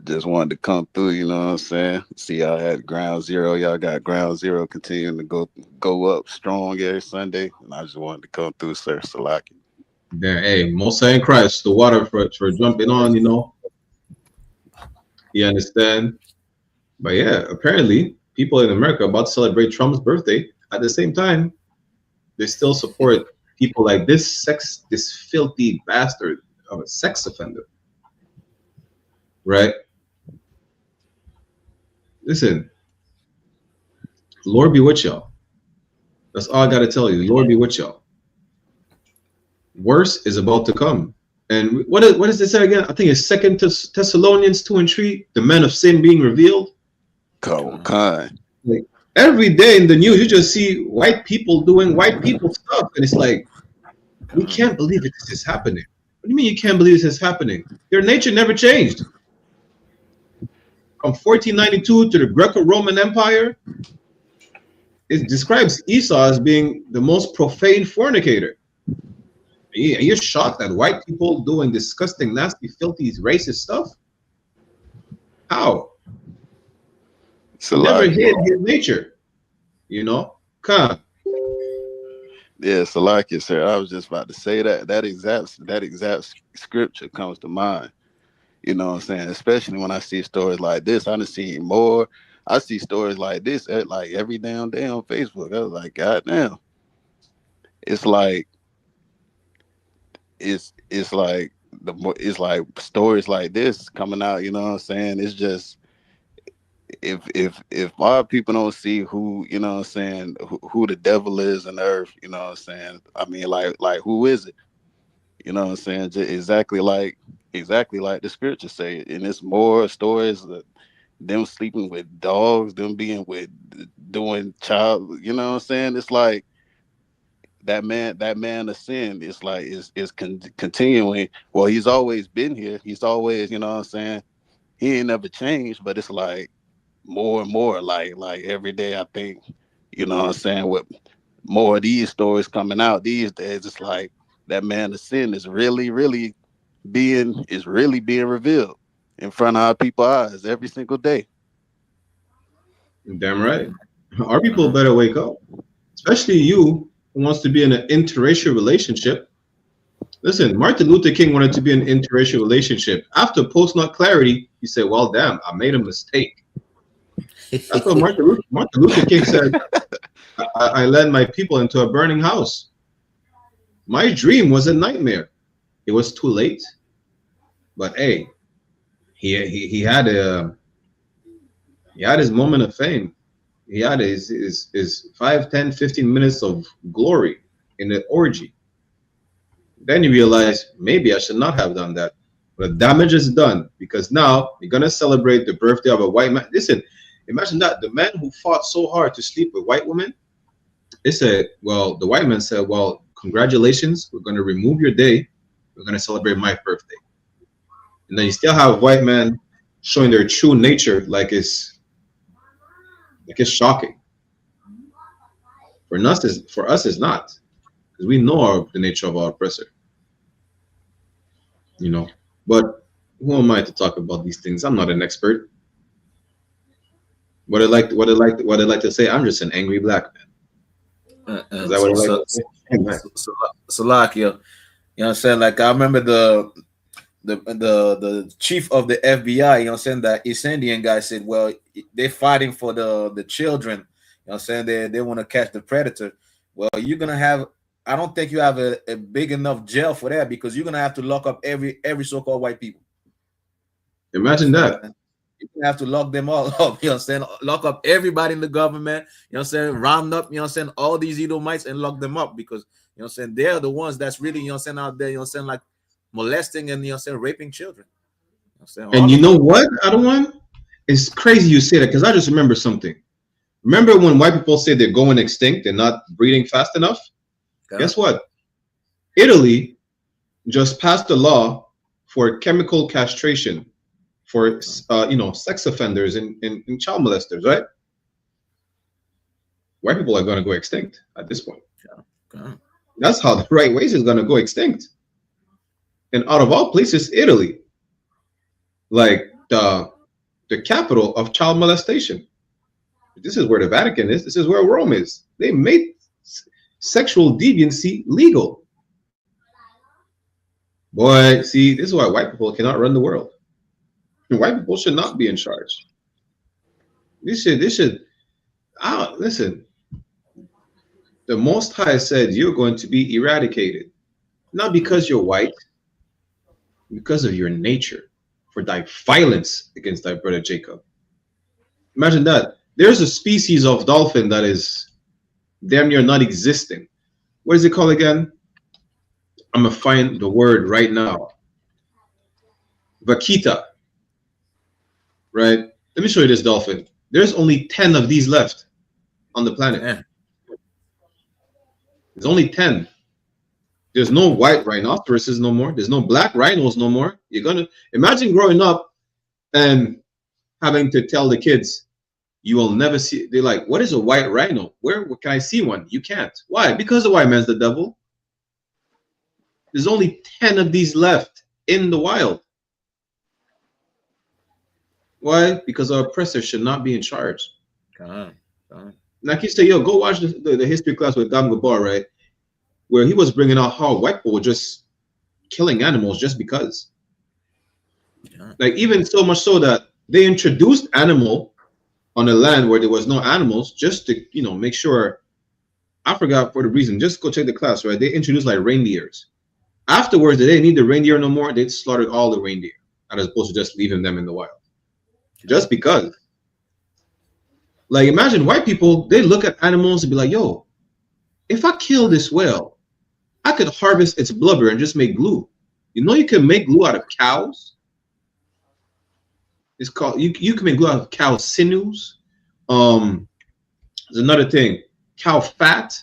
just wanted to come through, you know what I'm saying? See, y'all had ground zero. Y'all got ground zero continuing to go up strong every Sunday. And I just wanted to come through, sir. Salaki. There, hey, Mosai and Christ, the water for jumping on, You understand? But yeah, apparently people in America are about to celebrate Trump's birthday. At the same time, they still support people like this filthy bastard of a sex offender. Right? Listen, Lord be with y'all. That's all I gotta tell you. Lord be with y'all. Worse is about to come. And what does it say again? I think it's 2 Thessalonians 2:3, the men of sin being revealed. Like, every day in the news, you just see white people doing white people stuff. And it's like, we can't believe this is happening. What do you mean you can't believe this is happening? Their nature never changed. From 1492 to the Greco-Roman Empire, it describes Esau as being the most profane fornicator. You're shocked at white people doing disgusting, nasty, filthy, racist stuff? How? Never hid his nature. Come on. Yeah, Salaki, sir. I was just about to say that exact scripture comes to mind. You know what I'm saying? Especially when I see stories like this. I done seen more. I see stories like this like every damn day on Facebook. I was like, God damn. It's like stories like this coming out, you know what I'm saying? It's just if our people don't see who, you know what I'm saying, who the devil is in the earth, you know what I'm saying? I mean, like who is it? You know what I'm saying? Just exactly like the scriptures say. And it's more stories that them sleeping with dogs, them being doing child, you know what I'm saying? It's like that man of sin is like is continuing. Well, he's always been here. He's always, you know what I'm saying? He ain't never changed, but it's like more and more like every day. I think, you know what I'm saying, with more of these stories coming out these days, it's like that man of sin is really being revealed in front of our people's eyes every single day. Damn right. Our people better wake up, especially you who wants to be in an interracial relationship. Listen, Martin Luther King wanted to be in an interracial relationship. After post-nut clarity, he said, well, damn, I made a mistake. That's what Martin Luther King said. I led my people into a burning house. My dream was a nightmare. It was too late. But hey, he had his moment of fame. He had his 5, 10, 15 minutes of glory in the orgy. then you realize maybe I should not have done that. But damage is done because now you're gonna celebrate the birthday of a white man. Listen, imagine that the man who fought so hard to sleep with white women. They said, well, the white man said, well, congratulations, we're gonna remove your day. We're gonna celebrate my birthday. And then you still have white men showing their true nature, like it's shocking. For us, it's not, because we know the nature of our oppressor. You know, but who am I to talk about these things? I'm not an expert. What I like to say, I'm just an angry black man. Is that what I like to say? Salakia, you know what I'm saying? Like I remember the chief of the FBI, you know what I'm saying, that East Indian guy said, well, they're fighting for the children, you know what I'm saying, they want to catch the predator. Well, you're gonna have, I don't think you have a big enough jail for that, because you're gonna have to lock up every so-called white people. Imagine that. You have to lock them all up, you know what I'm saying? Lock up everybody in the government, you know what I'm saying? Round up, you know what I'm saying, all these Edomites and lock them up, because, you know what I'm saying, they're the ones that's really, you know what I'm saying, out there, you know what I'm saying, like molesting and, you know what I'm saying, raping children. You know what I'm saying? And you know what, Adawan? It's crazy you say that, because I just remember something. Remember when white people say they're going extinct and not breeding fast enough? Okay. Guess what? Italy just passed a law for chemical castration for sex offenders and child molesters, right? White people are going to go extinct at this point. Okay. That's how the right race is going to go extinct. And out of all places, Italy, like the capital of child molestation. This is where the Vatican is. This is where Rome is. They made sexual deviancy legal. Boy, see, this is why white people cannot run the world. White people should not be in charge. This should listen. The Most High said you're going to be eradicated, not because you're white, because of your nature, for thy violence against thy brother Jacob. Imagine that. There's a species of dolphin that is damn near not existing. What is it called again? I'm gonna find the word right now. Vaquita. Right? Let me show you this dolphin. There's only 10 of these left on the planet. Yeah. There's only 10. There's no white rhinoceroses no more. There's no black rhinos no more. You're gonna imagine growing up and having to tell the kids, you will never see. They're like, what is a white rhino? Where can I see one? You can't. Why? Because the white man's the devil. There's only 10 of these left in the wild. Why? Because our oppressor should not be in charge. Like you say, yo, go watch the history class with Dam Gabar, right? Where he was bringing out how white people were just killing animals just because. Yeah. Like even so much so that they introduced animal on a land where there was no animals just to, make sure. I forgot for the reason. Just go check the class, right? They introduced like reindeers. Afterwards, they didn't need the reindeer no more. They slaughtered all the reindeer as opposed to just leaving them in the wild. Just because. Like imagine white people, they look at animals and be like, yo, if I kill this whale, I could harvest its blubber and just make glue. You can make glue out of cows. It's called, you can make glue out of cow sinews. There's another thing, cow fat.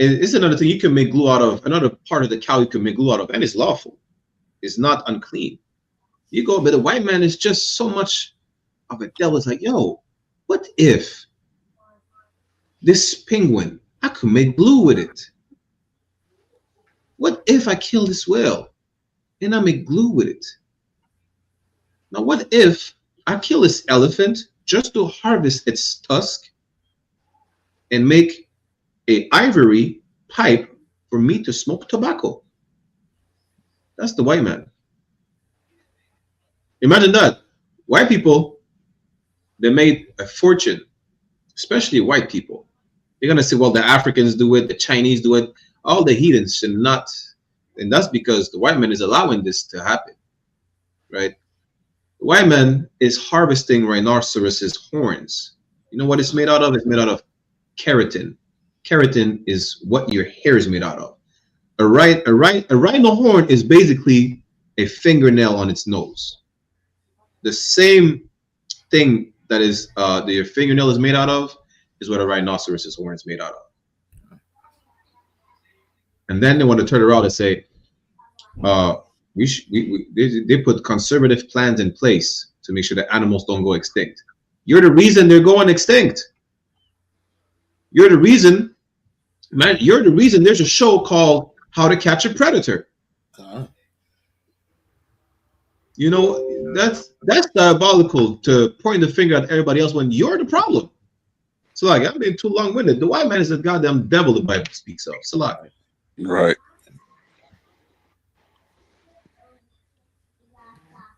It's another thing you can make glue out of, another part of the cow you can make glue out of, and it's lawful. It's not unclean. You go, but the white man is just so much of a devil. It's like, yo, what if this penguin, I could make glue with it? What if I kill this whale and I make glue with it? Now, what if I kill this elephant just to harvest its tusk and make an ivory pipe for me to smoke tobacco? That's the white man. Imagine that. White people, they made a fortune, especially white people. They're going to say, well, the Africans do it, the Chinese do it, all the heathens should not. And that's because the white man is allowing this to happen, right? The white man is harvesting rhinoceroses' horns. You know what it's made out of? It's made out of keratin. Keratin is what your hair is made out of. A rhino horn is basically a fingernail on its nose. The same thing that is your fingernail is made out of is what a rhinoceros's horn is made out of. And then they want to turn around and say, they put conservative plans in place to make sure that animals don't go extinct. You're the reason they're going extinct. You're the reason, man. You're the reason there's a show called How to Catch a Predator. You know, that's diabolical to point the finger at everybody else when you're the problem. So like, I've been too long-winded. The white man is the goddamn devil the Bible speaks of. So like, right.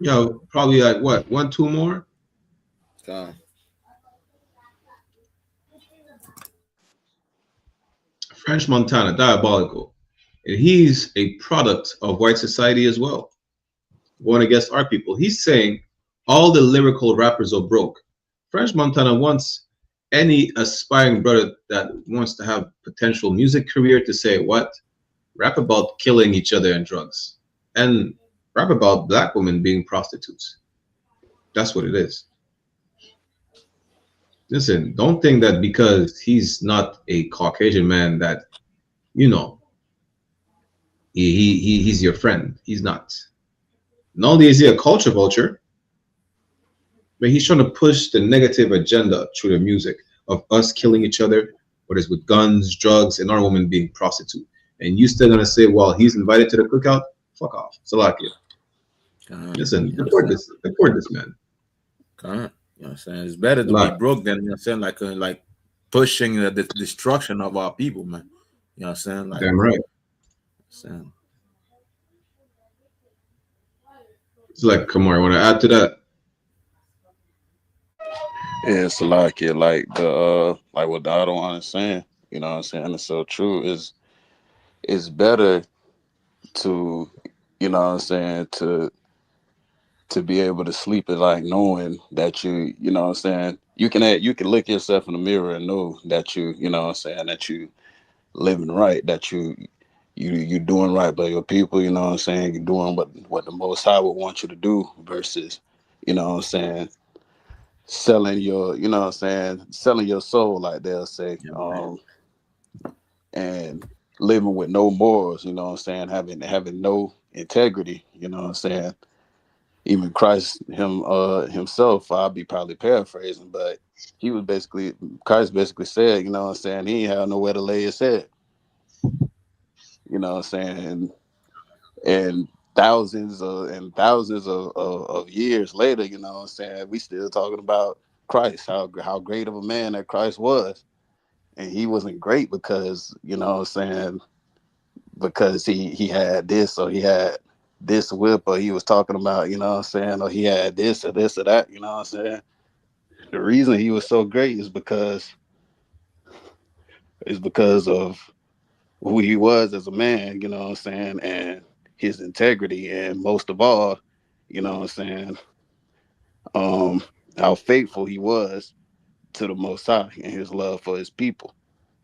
Yo, probably like what, 1, 2 more? French Montana, diabolical. And he's a product of white society as well. Going against our people. He's saying all the lyrical rappers are broke. French Montana wants any aspiring brother that wants to have potential music career to say, what? Rap about killing each other and drugs. And rap about black women being prostitutes. That's what it is. Listen, don't think that because he's not a Caucasian man that, you know, he's your friend. He's not. Not only is he a culture vulture, but he's trying to push the negative agenda through the music of us killing each other, whether it's with guns, drugs, and our women being prostitute. And you still gonna say, well, he's invited to the cookout? Fuck off. Salakia. Listen, report this man. You know what I'm saying? It's better to be broke than, you know what I'm saying, like pushing the destruction of our people, man. You know what I'm saying? Like, damn right. Saying. It's like, come on, I want to add to that. Yeah, it's like the like what I don't understand. You know what I'm saying? It's so true. It's better to, you know what I'm saying, to be able to sleep at like knowing that you know what I'm saying, you can look yourself in the mirror and know that you know what I'm saying, that you living right, that you doing right by your people, you know what I'm saying, you're doing what the Most High would want you to do versus, you know what I'm saying, selling your, you know what I'm saying, selling your soul, like they'll say, and living with no morals, you know what I'm saying, having no integrity, you know what I'm saying. Even Christ himself, I'll be probably paraphrasing, but Christ basically said, you know what I'm saying, he ain't have nowhere to lay his head. You know what I'm saying? And thousands of years later, you know what I'm saying, we still talking about Christ, how great of a man that Christ was. And he wasn't great because, you know what I'm saying, because he had this, or he had this whip, or he was talking about, you know what I'm saying, or he had this or that, you know what I'm saying. The reason he was so great is because of who he was as a man, you know what I'm saying, and his integrity, and most of all, you know what I'm saying, how faithful he was to the Most High and his love for his people.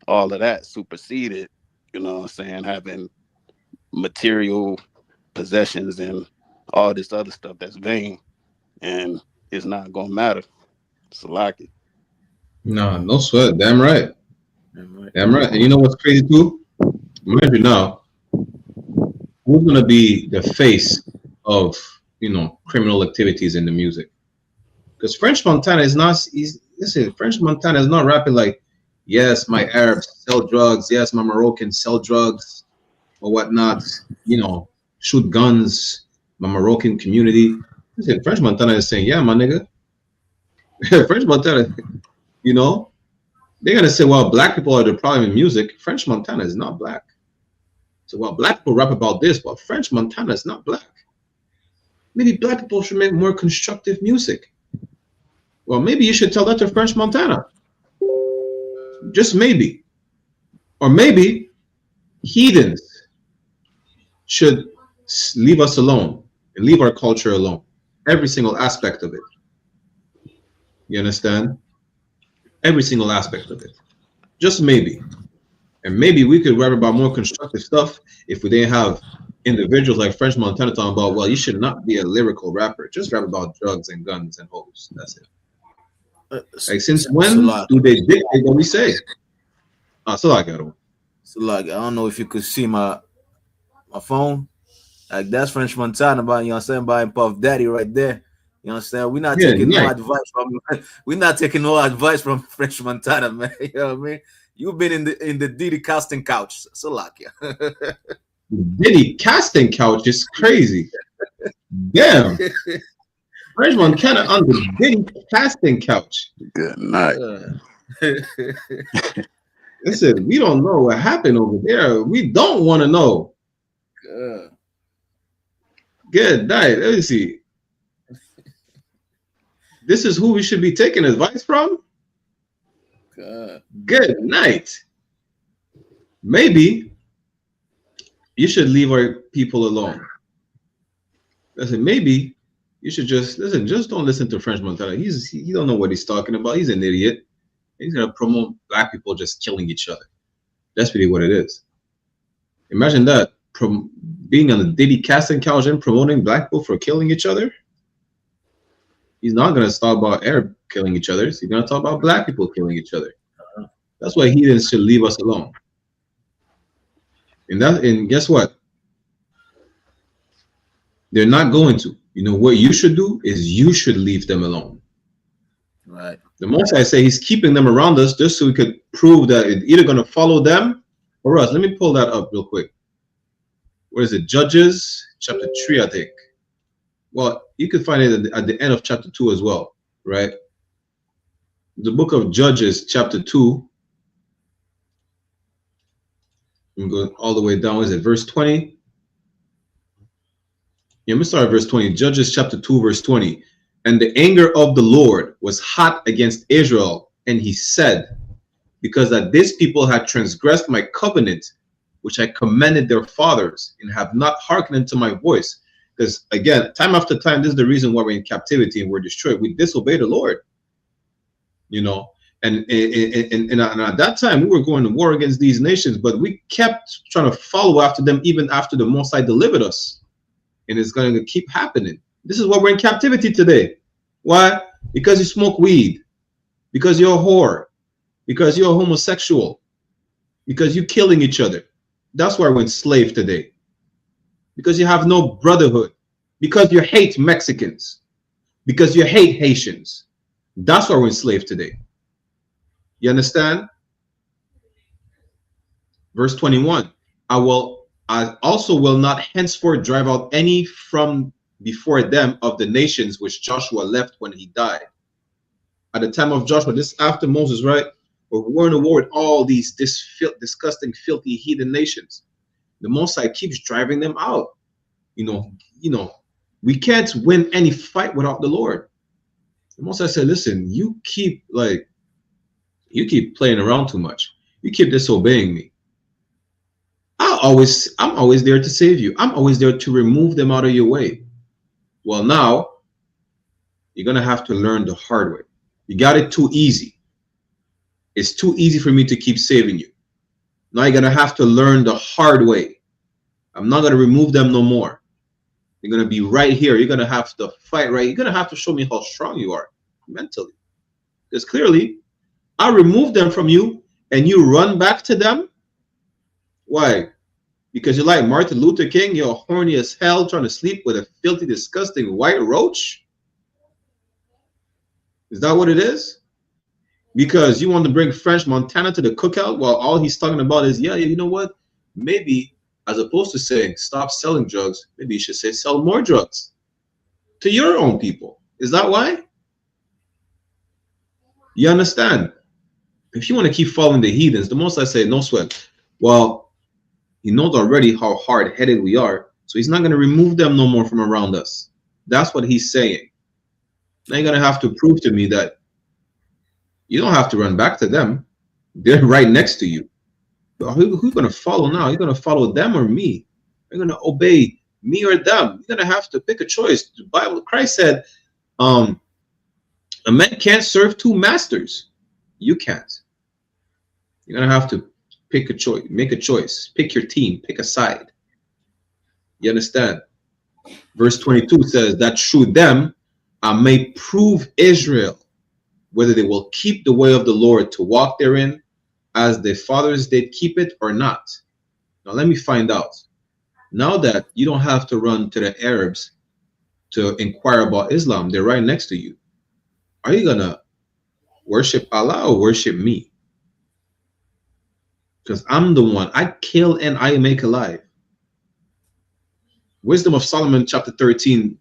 All of that superseded, you know what I'm saying, having material possessions and all this other stuff that's vain and it's not gonna matter. So like it. No sweat. Damn right. Damn right. And you know what's crazy too? Mind you now, who's gonna be the face of, you know, criminal activities in the music? Because French Montana is not. French Montana is not rapping like, yes, my Arabs sell drugs, yes, my Moroccans sell drugs or whatnot. You know, shoot guns. My Moroccan community. Listen, French Montana is saying, yeah, my nigga. French Montana, you know, they're gonna say, well, black people are the problem in music. French Montana is not black. So while black people rap about this, but French Montana is not black. Maybe black people should make more constructive music. Well, maybe you should tell that to French Montana. Just maybe. Or maybe heathens should leave us alone and leave our culture alone. Every single aspect of it. You understand? Every single aspect of it. Just maybe. And maybe we could rap about more constructive stuff if we didn't have individuals like French Montana talking about, well, you should not be a lyrical rapper. Just rap about drugs and guns and hoes. That's it. Like, since when do they dictate what we say? So like, I don't know if you could see my phone. Like, that's French Montana, but you know what I'm saying, by Puff Daddy right there. You know what I'm saying? We're not taking no advice from we're not taking no advice from French Montana, man. You know what I mean? You've been in the Diddy casting couch. So like, yeah. Diddy casting couch is crazy. Damn. French Montana on the Diddy casting couch. Good night. Listen, we don't know what happened over there. We don't want to know. Good night. Let me see. This is who we should be taking advice from? Good night. Maybe you should leave our people alone. Listen, maybe you should just don't listen to French Montana. He don't know what he's talking about. He's an idiot. He's gonna promote black people just killing each other. That's really what it is. Imagine that, being on the Diddy casting couch and promoting black people for killing each other. He's not gonna talk about Arab killing each other. He's gonna talk about black people killing each other. That's why he should leave us alone. And guess what? They're not going to. You know what you should do is you should leave them alone. Right. The most I say, he's keeping them around us just so we could prove that it's either going to follow them or us. Let me pull that up real quick. Where is it? Judges chapter 3, I think. Well, you could find it at the end of chapter 2 as well, right? The book of Judges chapter 2. I'm going all the way down. Is it verse 20? Yeah, let me start at verse 20. Judges chapter 2, verse 20. And the anger of the Lord was hot against Israel, and he said, because that this people had transgressed my covenant, which I commanded their fathers, and have not hearkened unto my voice. Because again, time after time, this is the reason why we're in captivity and we're destroyed. We disobey the Lord, you know. And at that time, we were going to war against these nations, but we kept trying to follow after them, even after the Most High delivered us. And it's going to keep happening. This is why we're in captivity today. Why? Because you smoke weed, because you're a whore, because you're a homosexual, because you're killing each other. That's why we're enslaved today. Because you have no brotherhood, because you hate Mexicans, because you hate Haitians. That's why we're enslaved today. You understand? Verse 21. I also will not henceforth drive out any from before them of the nations which Joshua left when he died. At the time of Joshua, this after Moses, right? We're in a war with all these disgusting, filthy, heathen nations. The Most High keeps driving them out. You know, we can't win any fight without the Lord. The Most High said, listen, you keep playing around too much. You keep disobeying me. I'm always there to save you. I'm always there to remove them out of your way. Well, now you're gonna have to learn the hard way. You got it too easy. It's too easy for me to keep saving you. Now you're gonna have to learn the hard way. I'm not gonna remove them no more. You're gonna be right here. You're gonna have to fight right. You're gonna have to show me how strong you are mentally. Because clearly, I removed them from you and you run back to them. Why? Because you're like Martin Luther King, you're horny as hell trying to sleep with a filthy, disgusting white roach? Is that what it is? Because you want to bring French Montana to the cookout while all he's talking about is, yeah, you know what? Maybe as opposed to saying stop selling drugs, maybe you should say sell more drugs to your own people. Is that why? You understand? If you want to keep following the heathens, the Most I say, no sweat. Well, he knows already how hard-headed we are, so he's not going to remove them no more from around us. That's what he's saying. Now you're going to have to prove to me that you don't have to run back to them. They're right next to you. But who's going to follow now? You're going to follow them or me? You're going to obey me or them? You're going to have to pick a choice. The Bible, Christ said, a man can't serve two masters. You can't. You're going to have to pick a choice, make a choice, pick your team, pick a side. You understand? Verse 22 says that through them I may prove Israel, whether they will keep the way of the Lord to walk therein, as their fathers did keep it or not. Now let me find out. Now that you don't have to run to the Arabs to inquire about Islam, they're right next to you. Are you gonna worship Allah or worship me? Because I'm the one. I kill and I make alive. Wisdom of Solomon chapter 13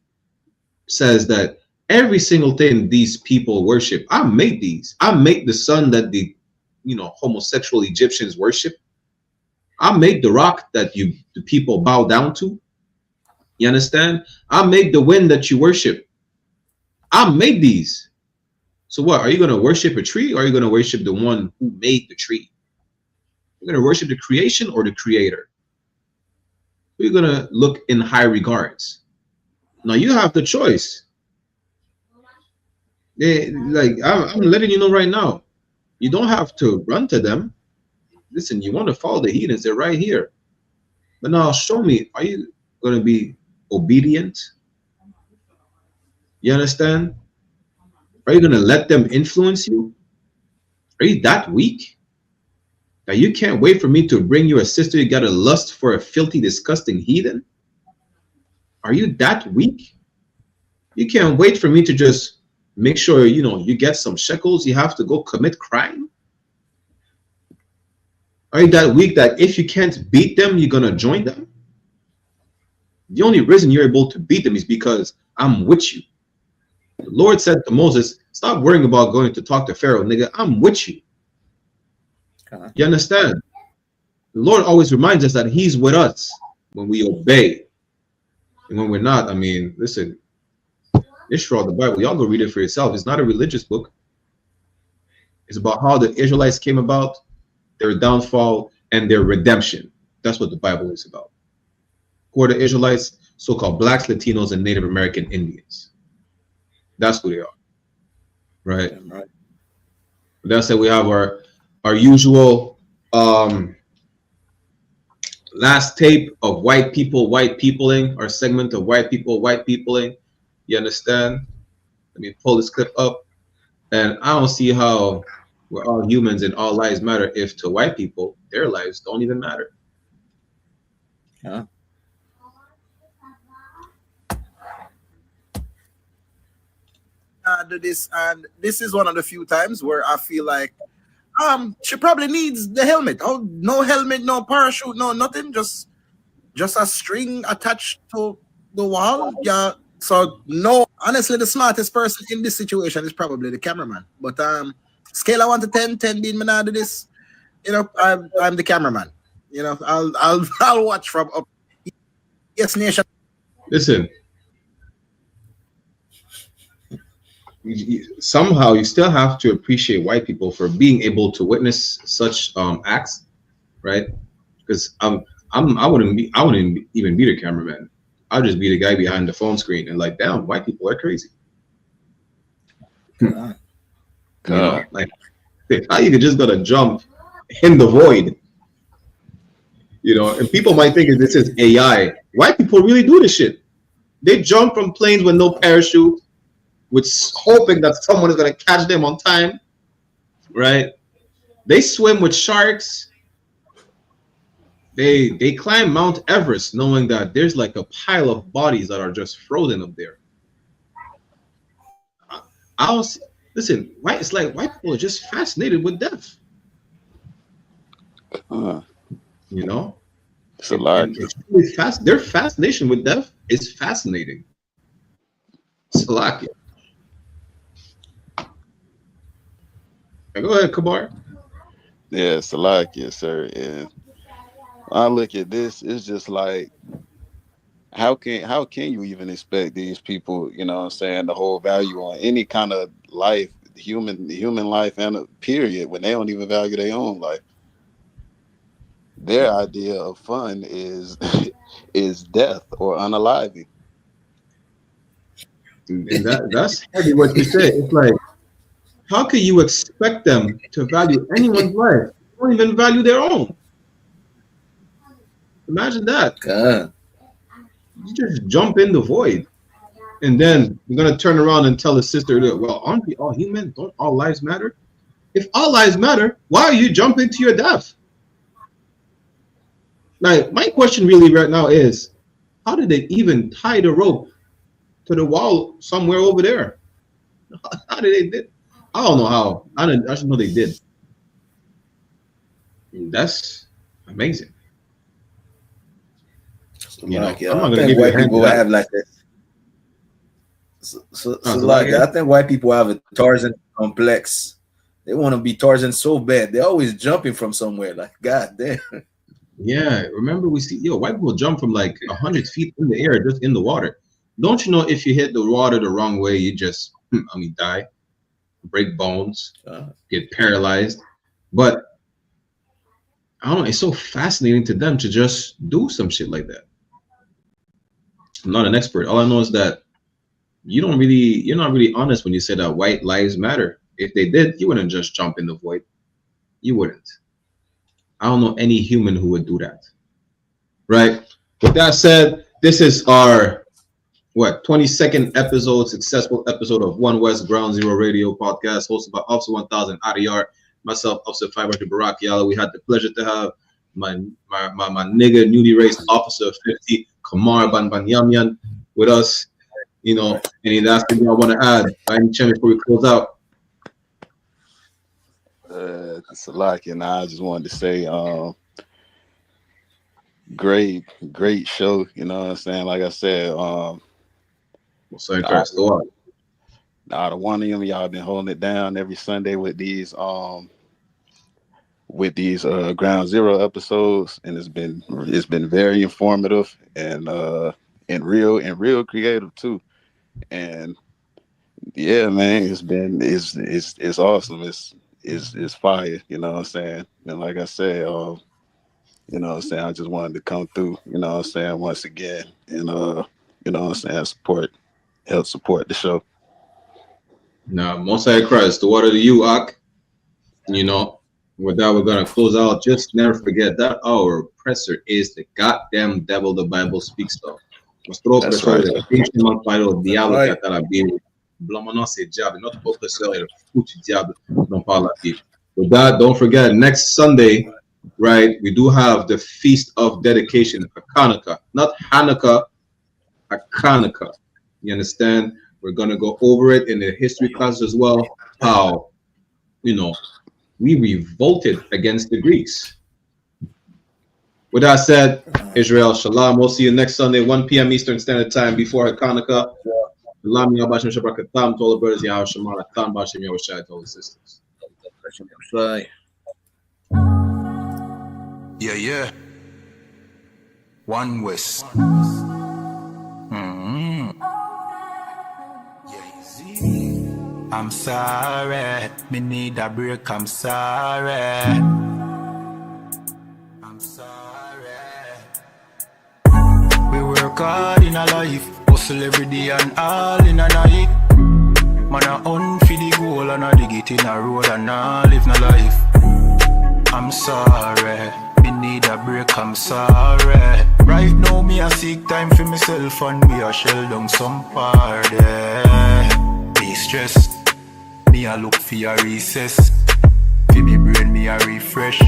says that every single thing these people worship, I made these. I make the sun that the homosexual Egyptians worship. I make the rock that the people bow down to. You understand? I make the wind that you worship. I made these. So what? Are you going to worship a tree, or are you going to worship the one who made the tree? You're going to worship the creation or the creator? You're going to look in high regards. Now you have the choice. I'm letting you know right now. You don't have to run to them. Listen, you want to follow the heathens, they're right here. But now show me, are you going to be obedient? You understand? Are you going to let them influence you? Are you that weak that you can't wait for me to bring you a sister you got a lust for a filthy, disgusting heathen? Are you that weak? You can't wait for me to just make sure, you get some shekels, you have to go commit crime? Are you that weak that if you can't beat them, you're going to join them? The only reason you're able to beat them is because I'm with you. The Lord said to Moses, stop worrying about going to talk to Pharaoh, nigga. I'm with you. You understand? The Lord always reminds us that he's with us when we obey. And when we're not, listen, Israel, the Bible, y'all go read it for yourself. It's not a religious book. It's about how the Israelites came about, their downfall, and their redemption. That's what the Bible is about. Who are the Israelites? So-called blacks, Latinos, and Native American Indians. That's who they are. Right? Right. That said, we have our usual last tape of white peopling, our segment of white peopling. You understand? Let me pull this clip up. And I don't see how we're all humans and all lives matter if to white people, their lives don't even matter. Yeah. Do this, and this is one of the few times where I feel like she probably needs the helmet. Oh, no helmet, no parachute, no nothing, just a string attached to the wall. Yeah. So no, honestly, the smartest person in this situation is probably the cameraman. But scale of 1 to 10, 10 being me now do this, I'm the cameraman. I'll watch from up. Yes, nation. Listen. Somehow you still have to appreciate white people for being able to witness such acts, right? Because I wouldn't even be the cameraman. I'd just be the guy behind the phone screen and like, damn, white people are crazy. Like how you could just gonna jump in the void, and people might think this is AI. White people really do this shit. They jump from planes with no parachute, with hoping that someone is going to catch them on time, right? They swim with sharks. They climb Mount Everest knowing that there's like a pile of bodies that are just frozen up there. Listen, it's like white people are just fascinated with death. It's a lot. It's really their fascination with death is fascinating. Salakia. Go ahead, Kabar. Yeah, Salakia, sir. And I look at this, it's just like, how can you even expect these people, to hold value on any kind of life, human life, and a period, when they don't even value their own life? Their idea of fun is death or unaliving. And that's heavy what you say. It's like, how can you expect them to value anyone's life? They don't even value their own. Imagine that. God. You just jump in the void. And then you're going to turn around and tell a sister that, well, aren't we all human? Don't all lives matter? If all lives matter, why are you jumping to your death? Like, my question really right now is, how did they even tie the rope to the wall somewhere over there? How did they do? I don't know how. I just know they did. That's amazing. I'm not gonna think white people have like that. So I think white people have a Tarzan complex. They want to be Tarzan so bad. They're always jumping from somewhere. Like, God damn. Yeah, remember we see white people jump from like 100 feet in the air, just in the water. Don't you know if you hit the water the wrong way, you just die, break bones, get paralyzed. But I don't know, it's so fascinating to them to just do some shit like that. I'm not an expert. All I know is that you're not really honest when you say that white lives matter. If they did, you wouldn't just jump in the void. You wouldn't. I don't know any human who would do that. Right? With that said, this is our 22nd episode, successful episode of One West Ground Zero Radio podcast, hosted by Officer 1000 IDR, myself, Officer 500 Barack Yala. We had the pleasure to have my nigga, newly raised Officer 50, Kamar Banbanyamyan, with us. You know, any last thing I want to add by any chance before we close out? It's a lot, and I just wanted to say, great show. You know what I'm saying? Like I said, the one of them, y'all been holding it down every Sunday with these Ground Zero episodes, and it's been very informative and real creative too. And yeah, man, it's awesome. It's fire, you know what I'm saying? And like I said, you know what I'm saying, I just wanted to come through, you know what I'm saying, once again, and you know what I'm saying, help support the show. Now, Most High Christ, the water to you, Ak. You know, with that, we're gonna close out. Just never forget that our oppressor is the goddamn devil the Bible speaks of. Nuestro opresor es el pinche malparido diablo que está la Biblia. Blamamos el diablo, notre opresor est le foutu diable dont parle la Bible. With that, don't forget, next Sunday, right, we do have the Feast of Dedication, Hanukkah. Not Hanukkah, Hanukkah. You understand? We're going to go over it in the history class as well, how, you know, we revolted against the Greeks. With that said, Israel, Shalom. We'll see you next Sunday, 1 p.m. Eastern Standard Time before Hanukkah. Shalom, Yahbashim Shabakatam, to all the brothers, Yahweh Shemara, Tam Bashim Yahweh Shai, to all the sisters. Yeah. One West. I'm sorry, me need a break, I'm sorry. We work hard in a life, hustle every day and all in a night. Man a hunt for the goal and a dig it in a road and a live no life. I'm sorry, me need a break, I'm sorry. Right now me a seek time for myself and me a shell down some party. Be stressed, me a look for a recess. For me brain me a refresh.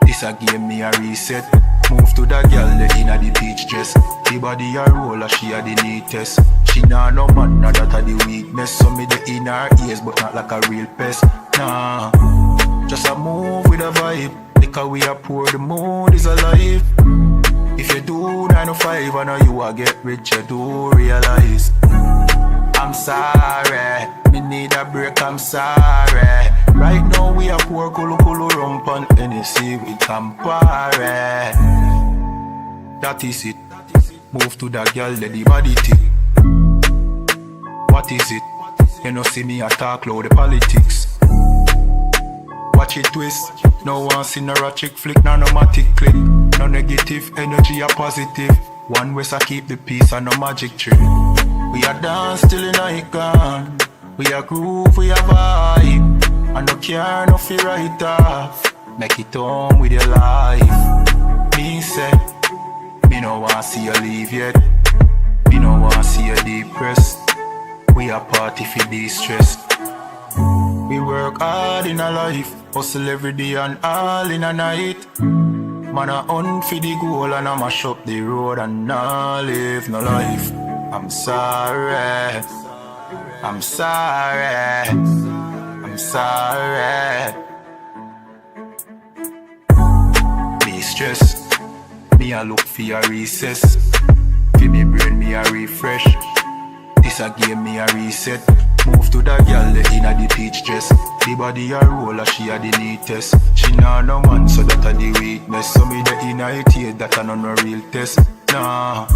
This a game me a reset. Move to that girl inna the beach dress. The body a roller, she a the neatest. She nah no man, nah that a the weakness. So me the in her ears, but not like a real pest. Nah, just a move with a vibe. Liquor we a pour, the mood is alive. If you do 9 to 5, I know you a get rich, you do realize. I'm sorry, me need a break, I'm sorry. Right now we a pour kulu rump on Hennessy with Campari. That is it. Move to that girl, let the body tick. What is it? You know see me a talk loud the politics. Watch it twist. No one see no ratchet flick, no matic click. No negative energy, a positive. One West I keep the peace and no magic trick. We a dance till in icon. We a groove, we a vibe. I no care, no fear right off. Make it on with your life. Me say, Me no want see you leave yet. Me no want see you depressed. We a party for de-stress. We work hard in a life, hustle every day and all in a night. Man a hunt for the goal and I mash up the road and not live no life. I'm sorry, I'm sorry, I'm sorry. Be stressed, me a look for a recess. For me brain me a refresh. This a game me a reset. Move to the girl inna the peach dress. The body a roll and she a the neatest. She nah no man so that a the weakness. So me the inna it here that a no real test. Nah.